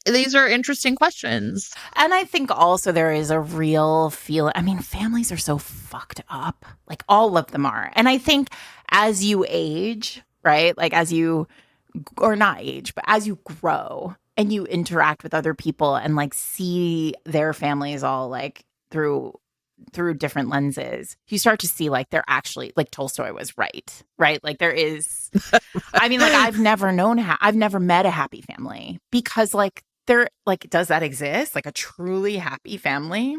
These are interesting questions. And I think also there is a real feeling. I mean, families are so fucked up. Like all of them are. And I think as you age, right? Like or not age, but as you grow and you interact with other people and like see their families all like through different lenses, you start to see like they're actually like Tolstoy was right? Like there is, I mean, like I've never met a happy family because like they're like, does that exist? Like a truly happy family?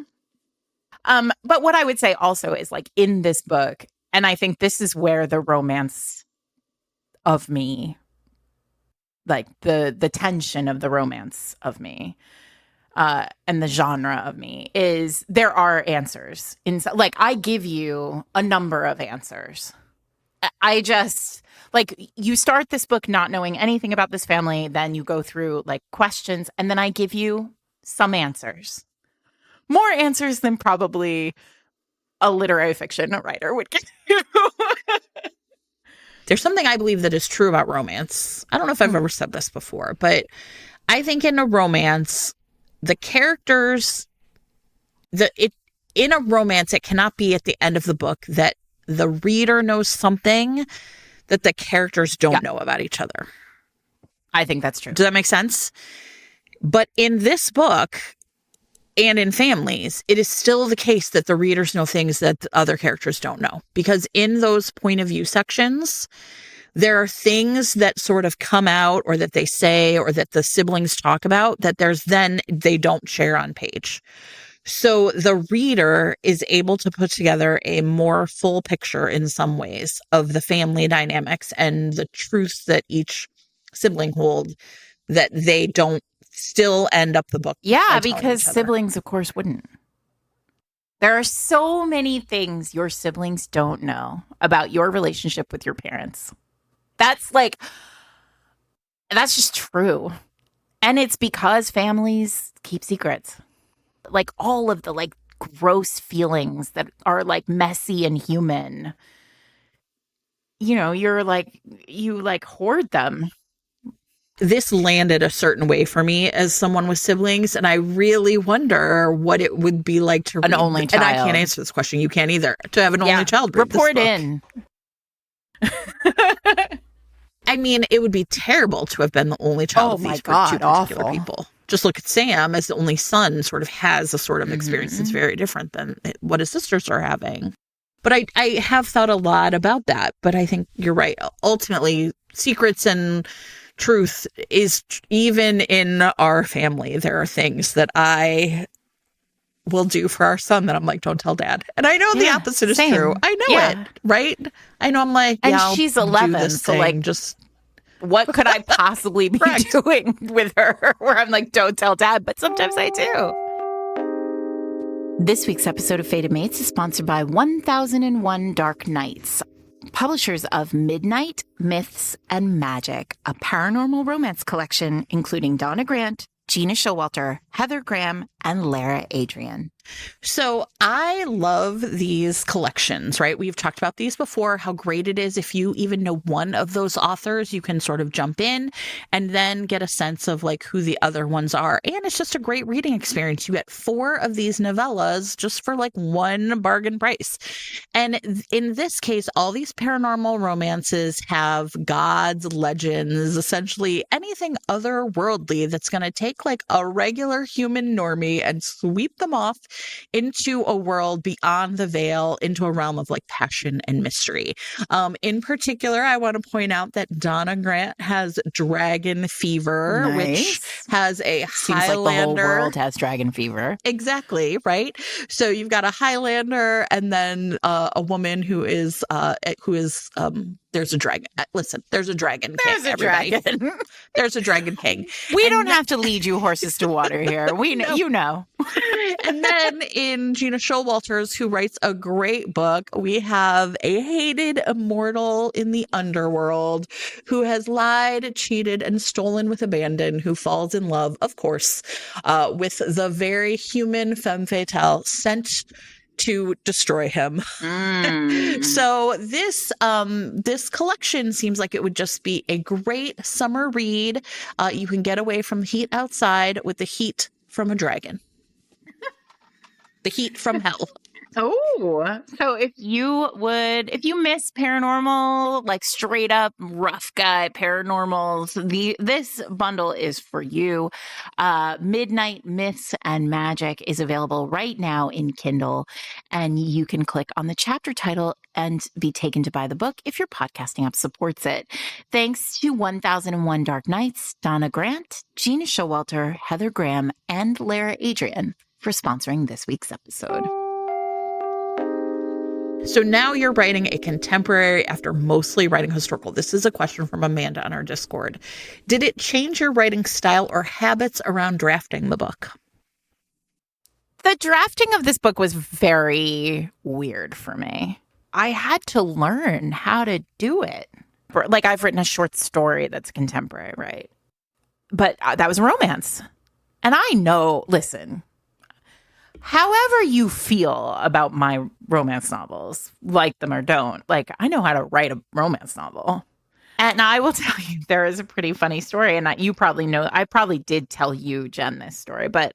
But what I would say also is like in this book, and I think this is where the romance of me, like the tension of the romance of me, and the genre of me is there are answers like I give you a number of answers. I just like you start this book not knowing anything about this family, then you go through like questions, and then I give you some answers, more answers than probably a literary fiction writer would give you. There's something I believe that is true about romance. I don't know if I've ever said this before, but I think in a romance, the characters, in a romance, it cannot be at the end of the book that the reader knows something that the characters don't know about each other. I think that's true. Does that make sense? But in this book and in families, it is still the case that the readers know things that the other characters don't know. Because in those point of view sections, there are things that sort of come out or that they say or that the siblings talk about that they don't share on page. So the reader is able to put together a more full picture in some ways of the family dynamics and the truths that each sibling hold that they don't still end up the book. Yeah, because siblings, of course, wouldn't. There are so many things your siblings don't know about your relationship with your parents. That's just true. And it's because families keep secrets. Like all of the like gross feelings that are like messy and human. You know, you hoard them. This landed a certain way for me as someone with siblings, and I really wonder what it would be like to an only child. And I can't answer this question. You can't either. To have an only child read report this in. I mean, it would be terrible to have been the only child of these two particular people. Just look at Sam as the only son, sort of has a sort of experience that's very different than what his sisters are having. But I have thought a lot about that. But I think you're right. Ultimately, secrets and truth is, even in our family, there are things that I will do for our son that I'm like, don't tell dad. And I know the opposite is true. I know it, right? I know I'm like, and she's 11, so like, just what could I possibly be doing with her where I'm like, don't tell dad, but sometimes I do. This week's episode of Fated Mates is sponsored by 1001 Dark Nights, publishers of Midnight, Myths, and Magic, a paranormal romance collection including Donna Grant, Gina Showalter, Heather Graham, and Lara Adrian. So I love these collections, right? We've talked about these before, how great it is if you even know one of those authors, you can sort of jump in and then get a sense of like who the other ones are. And it's just a great reading experience. You get 4 of these novellas just for like one bargain price. And in this case, all these paranormal romances have gods, legends, essentially anything otherworldly that's going to take like a regular human normie and sweep them off into a world beyond the veil, into a realm of like passion and mystery. In particular, I want to point out that Donna Grant has dragon fever, which has a Seems Highlander. Like the whole world has dragon fever. Exactly, right? So you've got a Highlander and then a woman who is there's a dragon. Listen, there's a dragon king. There's a dragon. There's a dragon king. We don't have to lead you horses to water here. We know, you know. And then in Gina Showalter's, who writes a great book, we have a hated immortal in the underworld who has lied, cheated, and stolen with abandon, who falls in love, of course, with the very human femme fatale sent to destroy him. So this collection seems like it would just be a great summer read. You can get away from the heat outside with the heat from a dragon. The heat from hell. Oh, so if you miss paranormal, like straight up rough guy paranormals, this bundle is for you. Midnight Myths and Magic is available right now in Kindle, and you can click on the chapter title and be taken to buy the book if your podcasting app supports it. Thanks to 1001 Dark Nights, Donna Grant, Gina Showalter, Heather Graham, and Lara Adrian for sponsoring this week's episode. So now you're writing a contemporary after mostly writing historical. This is a question from Amanda on our Discord. Did it change your writing style or habits around drafting the book? The drafting of this book was very weird for me. I had to learn how to do it. Like, I've written a short story that's contemporary, right? But that was a romance. And I know, listen, however you feel about my romance novels, like them or don't, like, I know how to write a romance novel. And I will tell you, there is a pretty funny story. And you probably know, I probably did tell you, Jen, this story, but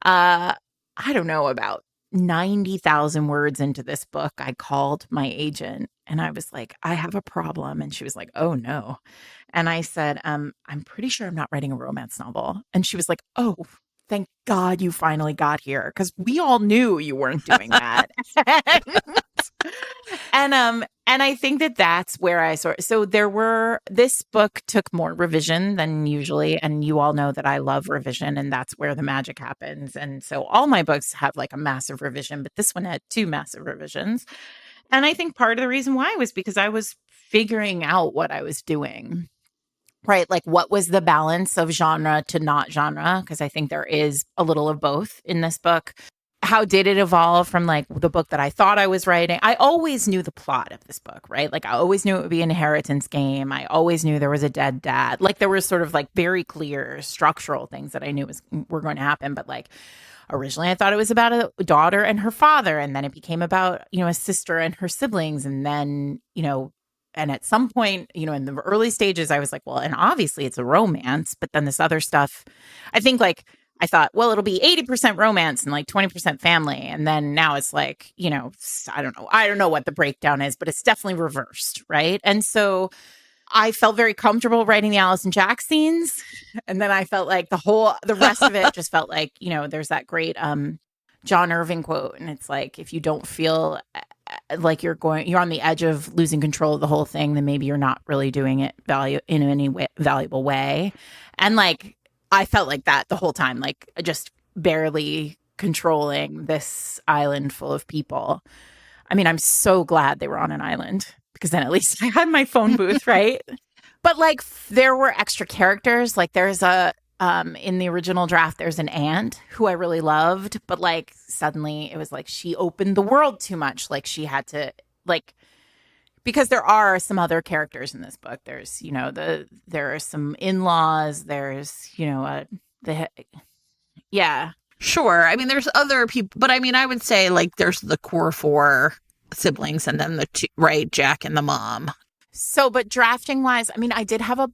I don't know, about 90,000 words into this book, I called my agent and I was like, I have a problem. And she was like, oh no. And I said, I'm pretty sure I'm not writing a romance novel. And she was like, oh, thank God you finally got here, because we all knew you weren't doing that. And I think that's where I sort. So this book took more revision than usually, and you all know that I love revision, and that's where the magic happens. And so all my books have like a massive revision, but this one had 2 massive revisions. And I think part of the reason why was because I was figuring out what I was doing. Right. Like, what was the balance of genre to not genre? Because I think there is a little of both in this book. How did it evolve from like the book that I thought I was writing? I always knew the plot of this book, right? Like, I always knew it would be an inheritance game. I always knew there was a dead dad. Like, there were sort of like very clear structural things that I knew were going to happen. But like, originally I thought it was about a daughter and her father. And then it became about, a sister and her siblings. And then, and at some point, in the early stages, I was like, well, and obviously it's a romance, but then this other stuff, I think like, I thought, well, it'll be 80% romance and like 20% family. And then now it's like, I don't know what the breakdown is, but it's definitely reversed. Right. And so I felt very comfortable writing the Allison Jack scenes. And then I felt like the rest of it just felt like, there's that great John Irving quote. And it's like, if you don't feel like you're on the edge of losing control of the whole thing, then maybe you're not really doing it in any way, valuable way. And like, I felt like that the whole time, like just barely controlling this island full of people. I mean, I'm so glad they were on an island, because then at least I had my phone booth, right? But like, there were extra characters. Like, there's in the original draft, there's an aunt who I really loved, but like suddenly it was like she opened the world too much. Like, she had to, like, because there are some other characters in this book. There's, there are some in-laws. There's, yeah. Sure. I mean, there's other people, but I mean, I would say like there's the core 4 siblings and then the 2, right? Jack and the mom. So, but drafting wise, I mean, I did have a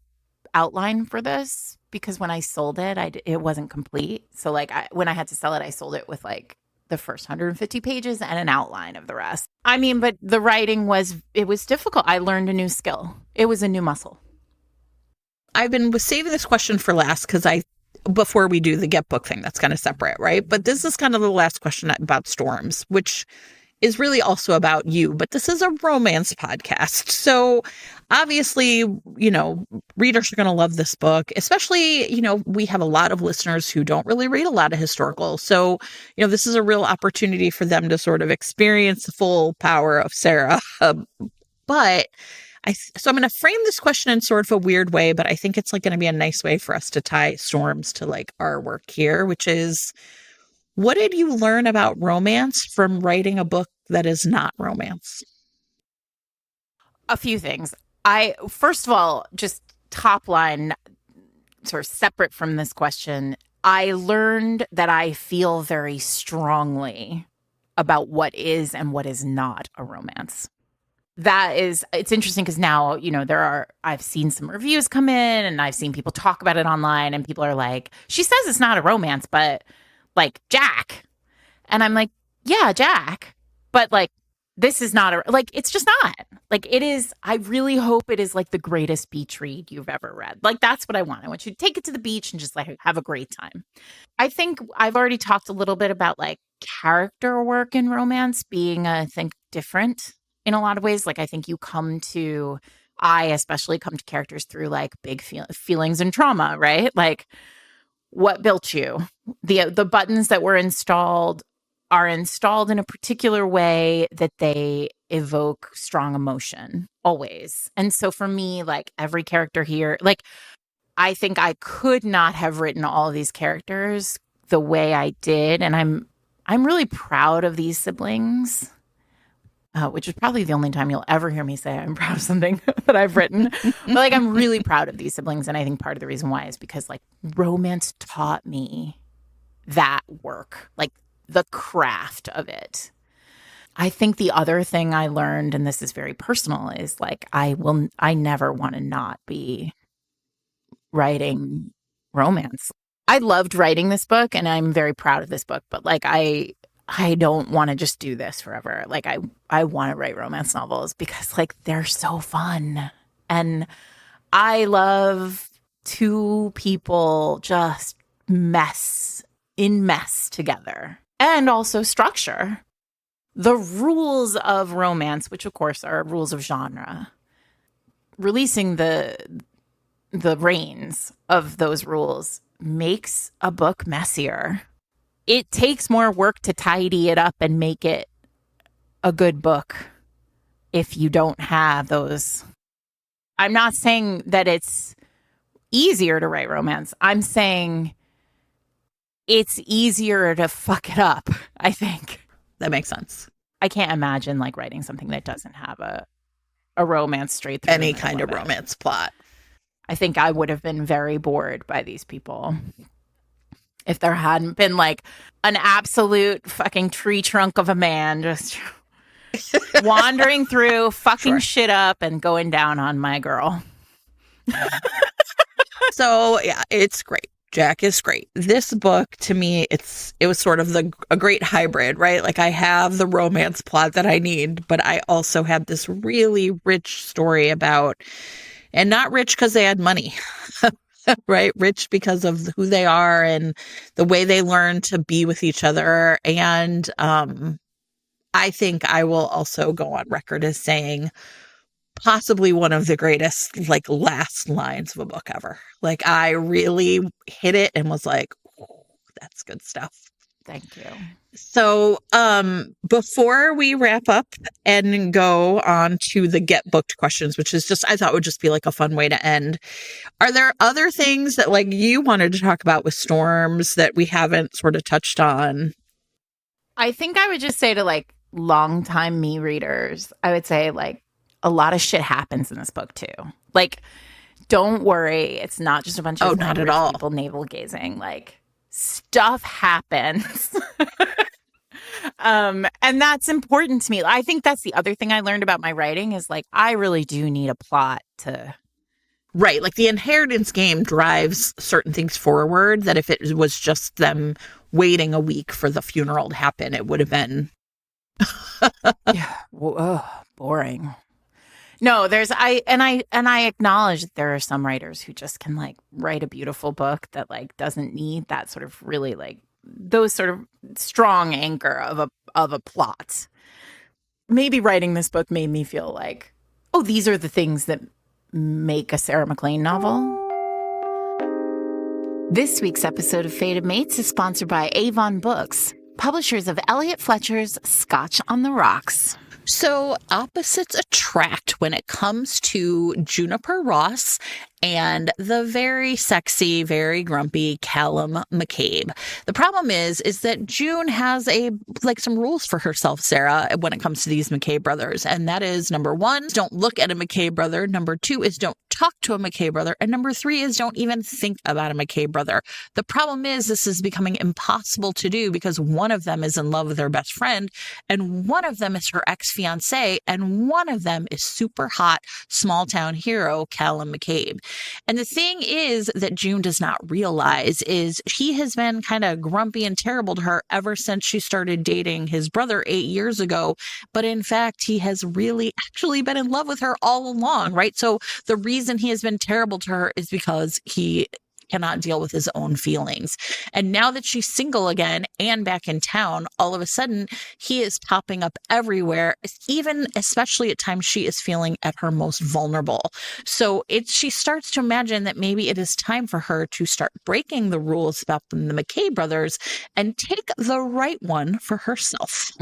outline for this, because when I sold it, it wasn't complete. So like, when I had to sell it, I sold it with like the first 150 pages and an outline of the rest. I mean, but the writing was difficult. I learned a new skill. It was a new muscle. I've been saving this question for last because before we do the get book thing, that's kind of separate, right? But this is kind of the last question about storms, which is really also about you, but this is a romance podcast. So obviously, readers are going to love this book, especially, we have a lot of listeners who don't really read a lot of historical. So, this is a real opportunity for them to sort of experience the full power of Sarah. But so I'm going to frame this question in sort of a weird way, but I think it's like going to be a nice way for us to tie storms to like our work here, which is, what did you learn about romance from writing a book that is not romance? A few things. First of all, just top line, sort of separate from this question, I learned that I feel very strongly about what is and what is not a romance. It's interesting because now, I've seen some reviews come in and I've seen people talk about it online, and people are like, she says it's not a romance, but like Jack. And I'm like, yeah, Jack. But like, this is not it's just not. Like, it is, I really hope it is like the greatest beach read you've ever read. Like, that's what I want. I want you to take it to the beach and just like have a great time. I think I've already talked a little bit about like character work in romance being, I think, different in a lot of ways. Like, I think I especially come to characters through like big feelings and trauma, right? Like, what built you? The buttons that were installed are installed in a particular way that they evoke strong emotion always. And so for me, like every character here, like I think I could not have written all of these characters the way I did. And I'm really proud of these siblings, which is probably the only time you'll ever hear me say I'm proud of something that I've written. But like, I'm really proud of these siblings. And I think part of the reason why is because like romance taught me that work, like the craft of it. I think the other thing I learned, and this is very personal, is like I never want to not be writing romance. I loved writing this book and I'm very proud of this book, but like I don't want to just do this forever. Like I want to write romance novels because like they're so fun. And I love two people just mess together, and also structure. The rules of romance, which of course are rules of genre, releasing the reins of those rules makes a book messier. It takes more work to tidy it up and make it a good book if you don't have those. I'm not saying that it's easier to write romance. I'm saying it's easier to fuck it up, I think. That makes sense. I can't imagine like writing something that doesn't have a romance straight through. Any kind of romance plot. I think I would have been very bored by these people if there hadn't been like an absolute fucking tree trunk of a man just wandering through, fucking shit up and going down on my girl. So yeah, it's great. Jack is great. This book, to me, it was sort of a great hybrid, right? Like I have the romance plot that I need, but I also have this really rich story about, and not rich because they had money, right? Rich because of who they are and the way they learn to be with each other. And I think I will also go on record as saying possibly one of the greatest like last lines of a book ever. Like I really hit it and was like, oh, that's good stuff. Thank you. So before we wrap up and go on to the get booked questions, which is just, I thought would just be like a fun way to end. Are there other things that like you wanted to talk about with Storms that we haven't sort of touched on? I think I would just say to like longtime me readers, I would say like a lot of shit happens in this book too. Like, don't worry. It's not just a bunch of not at all people navel gazing. Like stuff happens. And that's important to me. I think that's the other thing I learned about my writing is like, I really do need a plot to. Right. Like the inheritance game drives certain things forward that if it was just them waiting a week for the funeral to happen, it would have been. Yeah. Boring. No, I acknowledge that there are some writers who just can like write a beautiful book that like doesn't need that sort of really like those sort of strong anchor of a plot. Maybe writing this book made me feel like, oh, these are the things that make a Sarah MacLean novel. This week's episode of Fated Mates is sponsored by Avon Books, publishers of Elliot Fletcher's Scotch on the Rocks. So opposites attract when it comes to Juniper Ross and the very sexy, very grumpy Callum McCabe. The problem is that June has some rules for herself, Sarah, when it comes to these McCabe brothers. And that is number 1, don't look at a McCabe brother. Number 2 is don't talk to a McCabe brother. And number 3 is don't even think about a McCabe brother. The problem is this is becoming impossible to do because one of them is in love with her best friend and one of them is her ex-fiance and one of them is super hot small town hero Callum McCabe. And the thing is that June does not realize is he has been kind of grumpy and terrible to her ever since she started dating his brother 8 years ago. But in fact, he has really actually been in love with her all along, right? So the reason he has been terrible to her is because he cannot deal with his own feelings. And now that she's single again and back in town, all of a sudden he is popping up everywhere, even especially at times she is feeling at her most vulnerable. So she starts to imagine that maybe it is time for her to start breaking the rules about the McCabe brothers and take the right one for herself.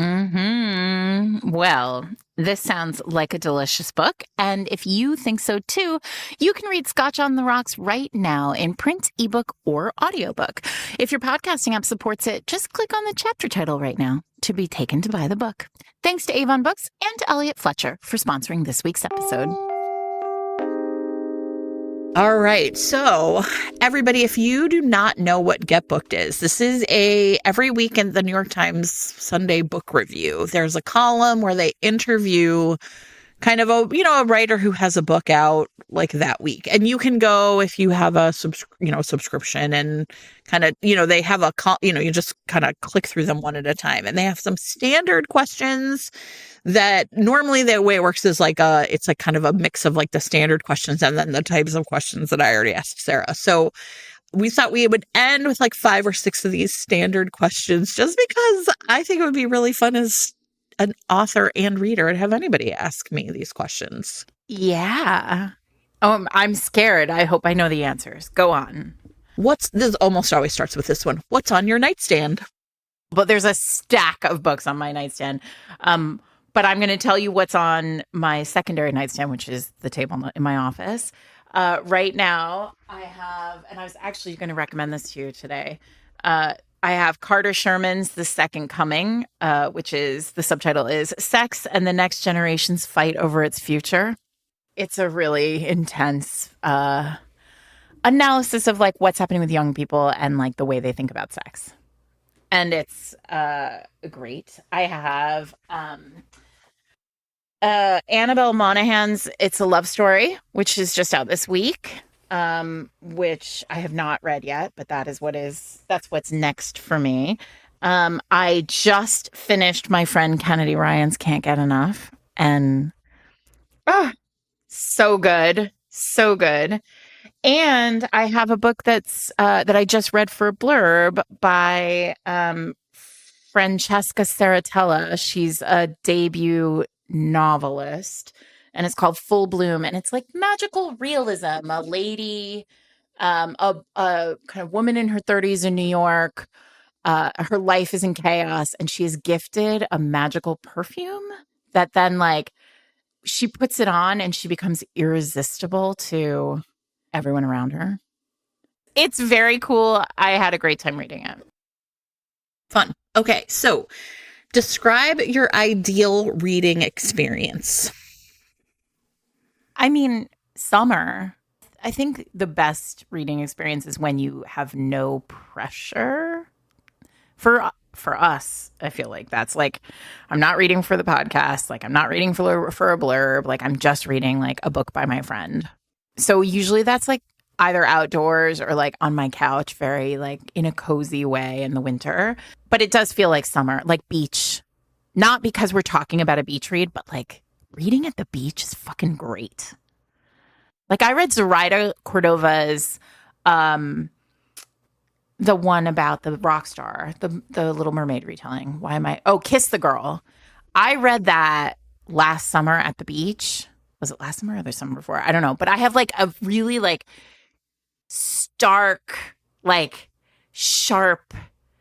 Well, This sounds like a delicious book. And if you think so too, you can read Scotch on the Rocks right now in print, ebook, or audiobook. If your podcasting app supports it, just click on the chapter title right now to be taken to buy the book. Thanks to Avon Books and to Elliot Fletcher for sponsoring this week's episode. All right. So, everybody, if you do not know what Get Booked is, this is every week in the New York Times Sunday book review. There's a column where they interview kind of a writer who has a book out like that week. And you can go if you have a subscription and kind of, they have you just kind of click through them one at a time. And they have some standard questions that normally the way it works is it's like kind of a mix of like the standard questions and then the types of questions that I already asked Sarah. So we thought we would end with like 5 or 6 of these standard questions just because I think it would be really fun as an author and reader to have anybody ask me these questions. Yeah. Oh, I'm scared. I hope I know the answers. Go on. This almost always starts with this one. What's on your nightstand? But there's a stack of books on my nightstand. But I'm going to tell you what's on my secondary nightstand, which is the table in my office. Right now, I have, and I was actually going to recommend this to you today. I have Carter Sherman's The Second Coming, which is, the subtitle is Sex and the Next Generation's Fight Over Its Future. It's a really intense analysis of like what's happening with young people and like the way they think about sex. And it's great. I have Annabelle Monahan's It's a Love Story, which is just out this week, which I have not read yet, but that's what's next for me. I just finished my friend Kennedy Ryan's Can't Get Enough, and so good. So good. And I have a book that I just read for a blurb by Francesca Saratella. She's a debut novelist, and it's called Full Bloom. And it's like magical realism. A lady, a kind of woman in her 30s in New York. Her life is in chaos, and she is gifted a magical perfume that then like she puts it on and she becomes irresistible to everyone around her. It's very cool. I had a great time reading it. Fun. Okay, so describe your ideal reading experience. I mean, summer. I think the best reading experience is when you have no pressure. For us, I feel like that's like, I'm not reading for the podcast. Like, I'm not reading for a blurb. Like, I'm just reading like a book by my friend. So usually that's like either outdoors or like on my couch, very like in a cozy way in the winter. But it does feel like summer, like beach. Not because we're talking about a beach read, but like reading at the beach is fucking great. Like I read Zoraida Cordova's, the one about the rock star, the Little Mermaid retelling. Kiss the Girl. I read that last summer at the beach. Was it last summer or the summer before? I don't know. But I have like a really like stark, like sharp,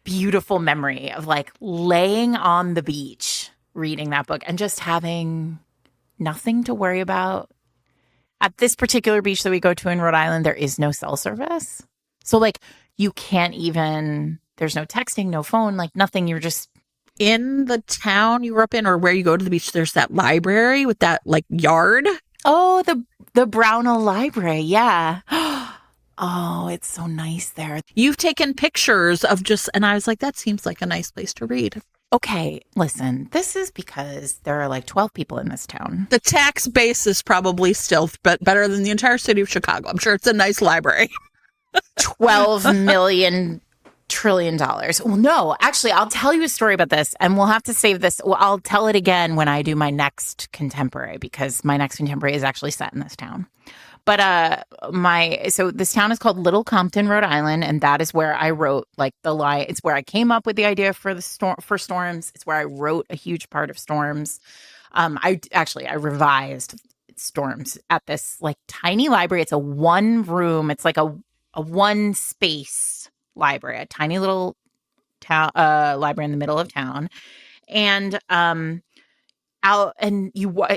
beautiful memory of like laying on the beach reading that book and just having nothing to worry about. At this particular beach that we go to in Rhode Island, there is no cell service. So like you can't even, there's no texting, no phone, like nothing. You're just in the town you grew up in or where you go to the beach. There's that library with that like yard. Oh, the Brownell Library. Yeah. Oh, it's so nice there. You've taken pictures of and I was like, that seems like a nice place to read. Okay, listen, this is because there are like 12 people in this town. The tax base is probably still better than the entire city of Chicago. I'm sure it's a nice library. $12 million trillion. Well, no, actually, I'll tell you a story about this, and we'll have to save this. Well, I'll tell it again when I do my next contemporary, because my next contemporary is actually set in this town. But so this town is called Little Compton, Rhode Island, and that is where I wrote like the lie. It's where I came up with the idea for Storms. It's where I wrote a huge part of Storms. I revised Storms at this like tiny library. It's a one room. It's like a one space library, a tiny little town library in the middle of town. And out and you walk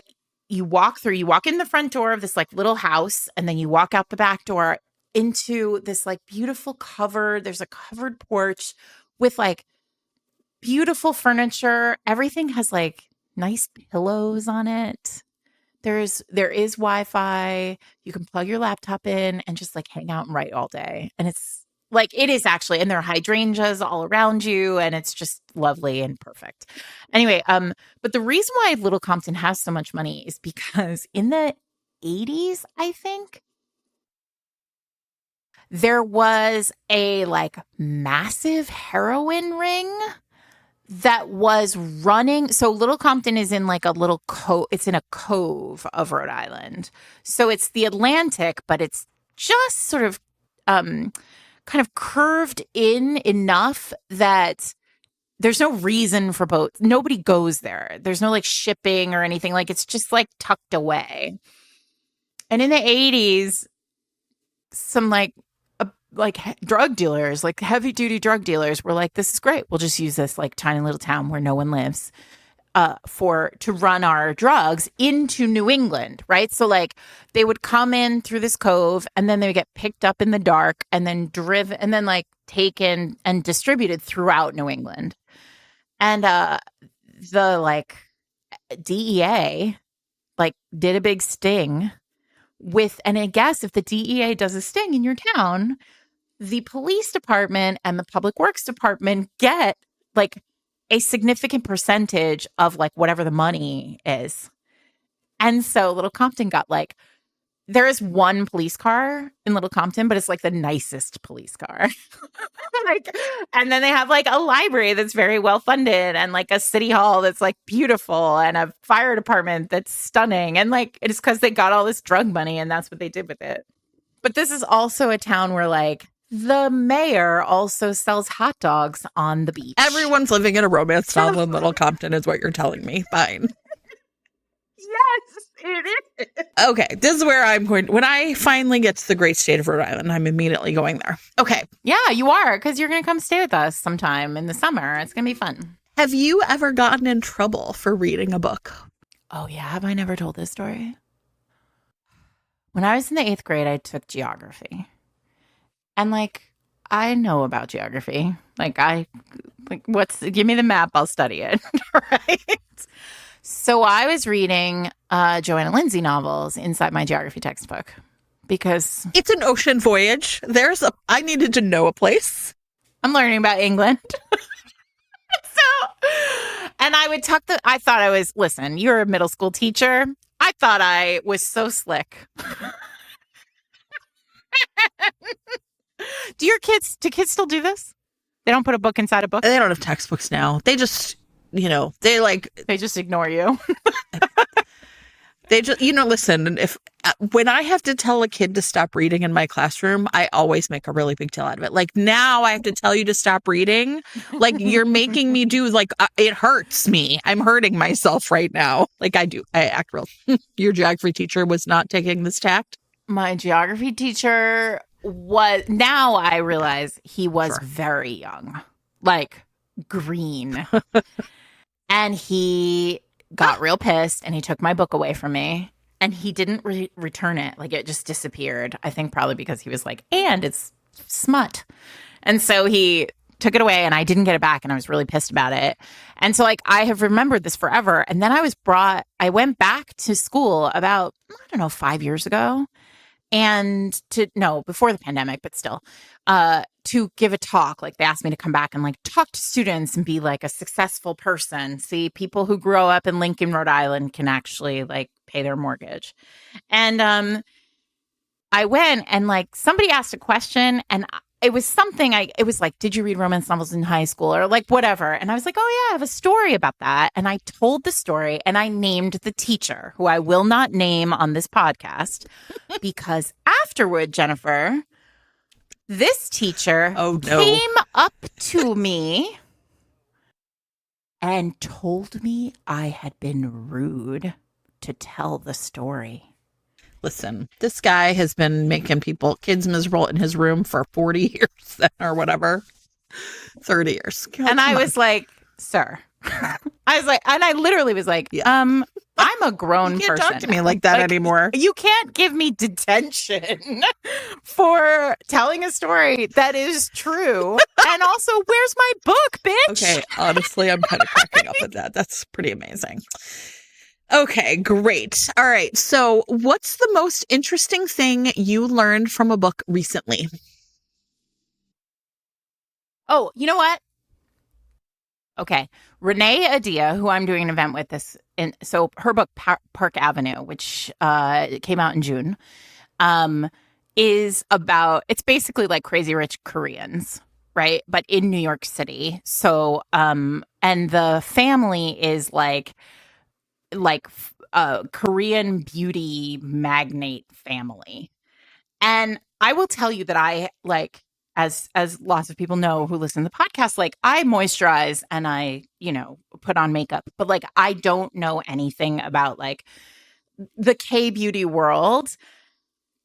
in the front door of this like little house, and then you walk out the back door into this like beautiful there's a covered porch with like beautiful furniture. Everything has like nice pillows on it. There is Wi-Fi. You can plug your laptop in and just like hang out and write all day. And it's like, it is actually, and there are hydrangeas all around you, and it's just lovely and perfect. Anyway, but the reason why Little Compton has so much money is because in the 80s, I think, there was a like massive heroin ring that was running. So Little Compton is in like a little it's in a cove of Rhode Island. So it's the Atlantic, but it's just sort of kind of curved in enough that there's no reason for boats. Nobody goes there. There's no like shipping or anything. Like it's just like tucked away. And in the 80s, some drug dealers, like heavy duty drug dealers were like, this is great. We'll just use this like tiny little town where no one lives to run our drugs into New England. Right. So like they would come in through this cove, and then they would get picked up in the dark and then driven and then like taken and distributed throughout New England. And the like DEA like did a big sting and I guess if the DEA does a sting in your town, the police department and the public works department get like a significant percentage of like whatever the money is. And so Little Compton got like, there is one police car in Little Compton, but it's like the nicest police car. And then they have like a library that's very well funded, and like a city hall that's like beautiful, and a fire department that's stunning. And like, it's because they got all this drug money, and that's what they did with it. But this is also a town where like the mayor also sells hot dogs on the beach. Everyone's living in a romance novel in Little Compton is what you're telling me. Fine. Yes, it is. Okay, this is where I'm going. When I finally get to the great state of Rhode Island, I'm immediately going there. Okay. Yeah, you are, because you're going to come stay with us sometime in the summer. It's going to be fun. Have you ever gotten in trouble for reading a book? Oh, yeah. Have I never told this story? When I was in the 8th grade, I took geography. And like, I know about geography. Give me the map, I'll study it. Right? So I was reading Joanna Lindsay novels inside my geography textbook because it's an ocean voyage. I needed to know a place. I'm learning about England. And I would listen, you're a middle school teacher. I thought I was so slick. Do kids still do this? They don't put a book inside a book? They don't have textbooks now. They just, they just ignore you. They just, listen, when I have to tell a kid to stop reading in my classroom, I always make a really big deal out of it. Like, now I have to tell you to stop reading. Like, you're making me do, like, it hurts me. I'm hurting myself right now. Like, I act real. Your geography teacher was not taking this tact? My geography teacher now I realize he was very young, like green. And he got real pissed, and he took my book away from me, and he didn't return it. Like, it just disappeared. I think probably because he was like, and it's smut. And so he took it away, and I didn't get it back, and I was really pissed about it. And so like, I have remembered this forever. And then I went back to school about, 5 years ago, and before the pandemic, but still, to give a talk. Like, they asked me to come back and like talk to students and be like a successful person. See, people who grow up in Lincoln, Rhode Island can actually like pay their mortgage. And I went, and like somebody asked a question, and it was something it was like, did you read romance novels in high school or like whatever? And I was like, oh yeah, I have a story about that. And I told the story, and I named the teacher, who I will not name on this podcast, because afterward, Jennifer, this teacher came up to me and told me I had been rude to tell the story. Listen, this guy has been making kids miserable in his room for 40 years or whatever. 30 years. God, and I was like, sir, I was like, and I literally was like, I'm a grown You can't person. talk to me like that anymore. You can't give me detention for telling a story that is true. And also, where's my book, bitch? Okay, honestly, I'm kind of cracking up at that. That's pretty amazing. Okay, great. All right, so what's the most interesting thing you learned from a book recently? Oh, you know what? Okay. Renee Adia, who I'm doing an event with so her book Park Avenue, which came out in June, is about, it's basically like Crazy Rich Koreans, right? But in New York City. So and the family is like a Korean beauty magnate family. And I will tell you that I like, as lots of people know who listen to the podcast, like I moisturize and I, put on makeup, but like I don't know anything about like the K beauty world.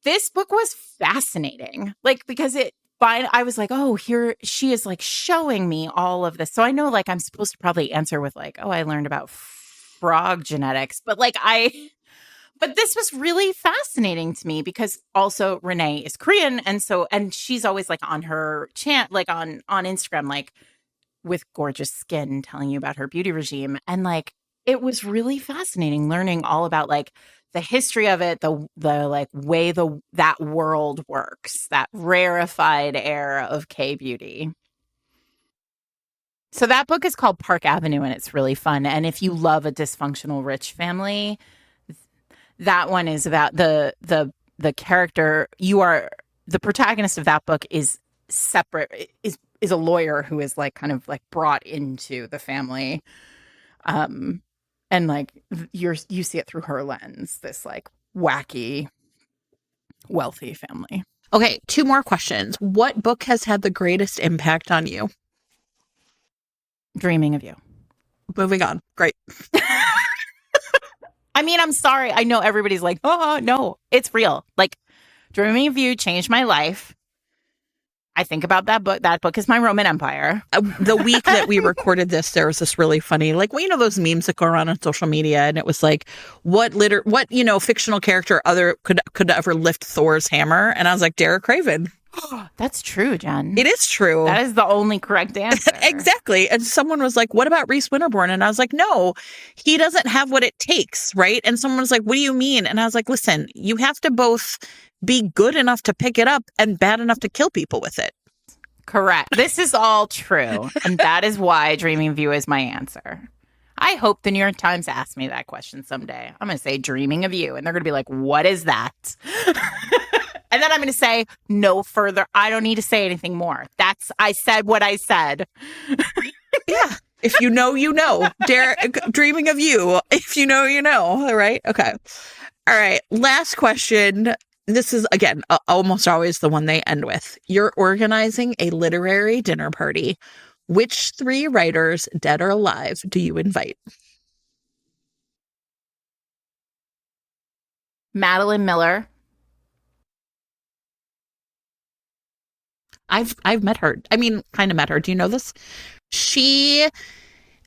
This book was fascinating, like because I was like, oh, here she is like showing me all of this. So I know like I'm supposed to probably answer with like, oh, I learned about frog genetics, but but this was really fascinating to me because also Renee is Korean. And she's always like on her like on Instagram, like with gorgeous skin, telling you about her beauty regime. And like, it was really fascinating learning all about like the history of it, the like way that world works, that rarefied air of K beauty. So that book is called Park Avenue and it's really fun. And if you love a dysfunctional rich family, that one is about the character. The protagonist of that book is separate, is a lawyer who is like kind of like brought into the family. And like you see it through her lens, this like wacky, wealthy family. Okay, 2 more questions. What book has had the greatest impact on you? Dreaming of You. Moving on. Great. I mean, I'm sorry. I know everybody's like, oh, no, it's real. Like, Dreaming of You changed my life. I think about that book. That book is my Roman Empire. The week that we recorded this, there was this really funny, like, well, those memes that go around on social media, and it was like, what fictional character could ever lift Thor's hammer? And I was like, Derek Craven. That's true, Jen. It is true. That is the only correct answer. Exactly. And someone was like, what about Reese Winterborn? And I was like, no, he doesn't have what it takes, right? And someone was like, what do you mean? And I was like, listen, you have to both be good enough to pick it up and bad enough to kill people with it. Correct. This is all true. And that is why Dreaming of You is my answer. I hope the New York Times asks me that question someday. I'm going to say Dreaming of You. And they're going to be like, what is that? And then I'm going to say no further. I don't need to say anything more. I said what I said. Yeah. If you know, you know. Derek, Dreaming of You. If you know, you know. All right. Okay. All right. Last question. This is, again, almost always the one they end with. You're organizing a literary dinner party. Which 3 writers, dead or alive, do you invite? Madeline Miller. I've met her. I mean, kind of met her. Do you know this? She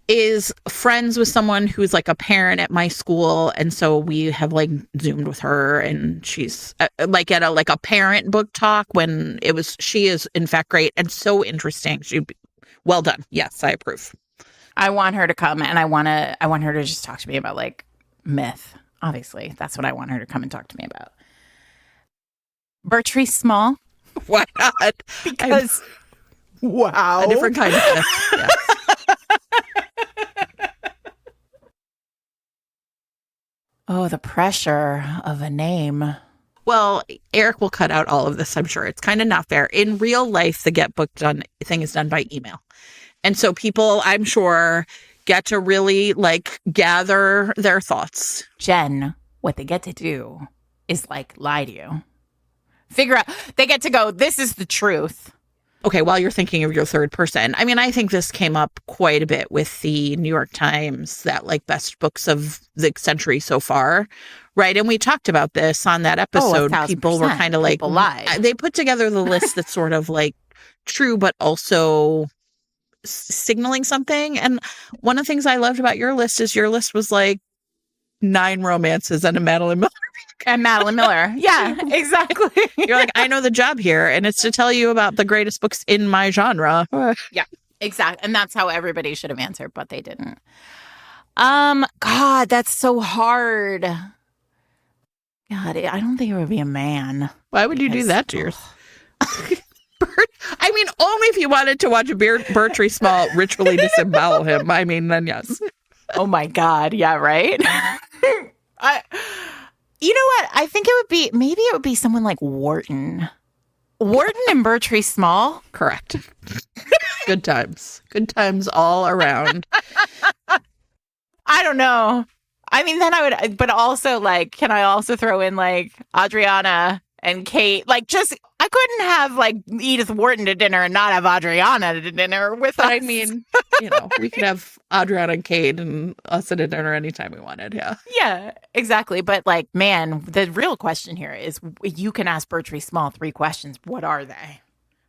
is friends with someone who's like a parent at my school, and so we have like Zoomed with her, and she's like at a parent book talk when it was. She is in fact great and so interesting. Well done. Yes, I approve. I want her to come, and I want her to just talk to me about like myth. Obviously, that's what I want her to come and talk to me about. Bertrice Small. Why not? Because wow, a different kind of myth. Yes. Oh, the pressure of a name. Well, Eric will cut out all of this, I'm sure. It's kind of not fair. In real life, the get book done thing is done by email. And so people, I'm sure, get to really like gather their thoughts. Jen, what they get to do is like lie to you. Figure out, they get to go, this is the truth. Okay, while you're thinking of your third person, I mean, I think this came up quite a bit with the New York Times, that like best books of the century so far, right? And we talked about this on that episode. People were kind of like, lied. They put together the list that's sort of like true, but also signaling something. And one of the things I loved about your list is your list was like 9 romances and a Madeline Miller. And Madeline Miller. Yeah, exactly. You're like, I know the job here, and it's to tell you about the greatest books in my genre. Yeah, exactly. And that's how everybody should have answered, but they didn't. God, that's so hard. God, I don't think it would be a man. Why would you do that to yourself? I mean, only if you wanted to watch Bertree Small ritually disembowel him. I mean, then yes. Oh my God. Yeah, right? You know what? I think maybe it would be someone like Wharton. Wharton and Bertree Small? Correct. Good times. Good times all around. I don't know. I mean, then I would, but also like, can I also throw in like Adriana and Kate? Like, just, I couldn't have like Edith Wharton to dinner and not have Adriana to dinner with us. I mean, you know, we could have Adriana and Kate and us at a dinner anytime we wanted. Yeah. Yeah, exactly. But like, man, the real question here is you can ask Bertree Small 3 questions. What are they?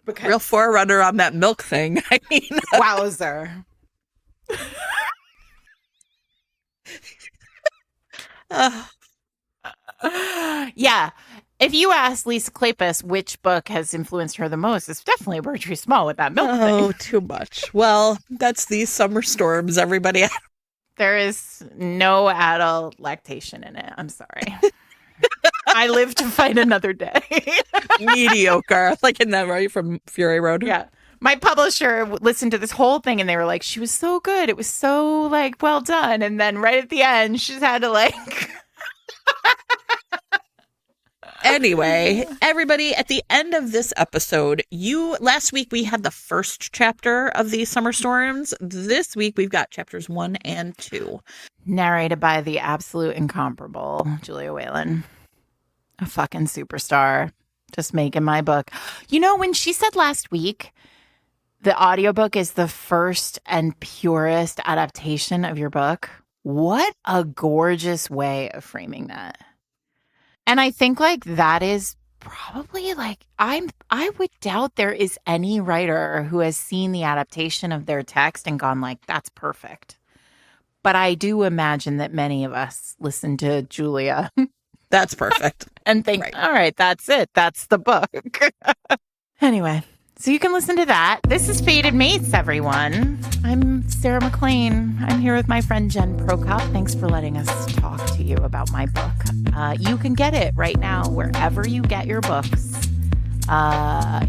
Because real forerunner on that milk thing. I mean, wowzer. Yeah. If you ask Lisa Kleypas which book has influenced her the most, it's definitely Bertree Small with that milk thing. Oh, too much. Well, that's these summer storms, everybody. There is no adult lactation in it. I'm sorry. I live to fight another day. Mediocre. Like in that, right? From Fury Road. Yeah. My publisher listened to this whole thing and they were like, she was so good. It was so like well done. And then right at the end, she's had to like... Anyway, everybody, at the end of this episode, last week we had the first chapter of these summer storms. This week we've got chapters 1 and 2. Narrated by the absolute incomparable Julia Whalen. A fucking superstar. Just making my book. You know, when she said last week, the audiobook is the first and purest adaptation of your book, what a gorgeous way of framing that. And I think like that is probably like I would doubt there is any writer who has seen the adaptation of their text and gone like, that's perfect. But I do imagine that many of us listen to Julia. That's perfect. And think, right. All right, that's it. That's the book. Anyway, so you can listen to that. This is Fated Mates, everyone. I'm Sarah MacLean. I'm here with my friend Jen Prokop. Thanks for letting us talk to you about my book. You can get it right now wherever you get your books.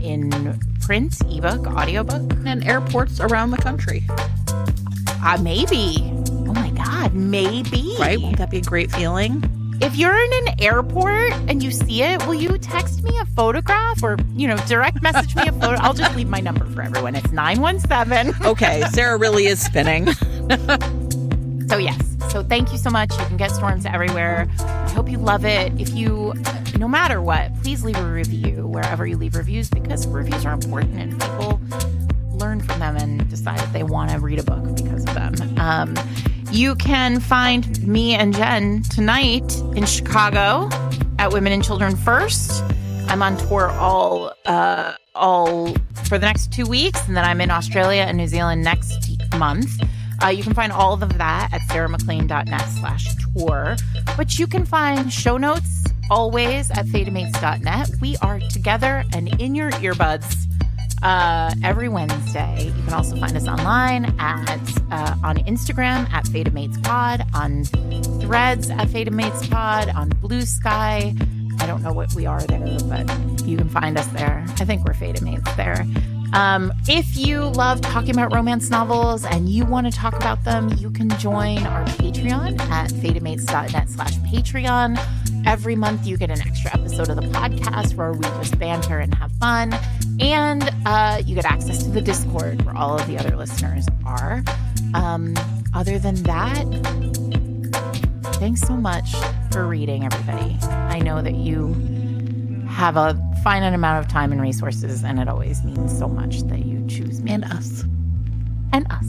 In print, ebook, audiobook. And airports around the country. Maybe. Oh my God, maybe. Right? Won't that be a great feeling? If you're in an airport and you see it, will you text me a photograph or, direct message me a photo? I'll just leave my number for everyone. It's 917. Okay, Sarah really is spinning. So yes. So thank you so much. You can get Storms everywhere. I hope you love it. If you, no matter what, please leave a review wherever you leave reviews because reviews are important and people learn from them and decide if they want to read a book because of them. You can find me and Jen tonight in Chicago at Women and Children First. I'm on tour all for the next 2 weeks, and then I'm in Australia and New Zealand next month. You can find all of that at sarahmaclean.net/tour. But you can find show notes always at fatedmates.net. We are together and in your earbuds every Wednesday. You can also find us online on Instagram at FatedMatesPod, on Threads at FatedMatesPod, on Blue Sky. I don't know what we are there, but you can find us there. I think we're Fated Mates there. If you love talking about romance novels and you want to talk about them, you can join our Patreon at fatedmates.net/Patreon. Every month you get an extra episode of the podcast where we just banter and have fun. And you get access to the Discord where all of the other listeners are. Other than that, thanks so much for reading, everybody. I know that you have a finite amount of time and resources, and it always means so much that you choose me. And us. And us.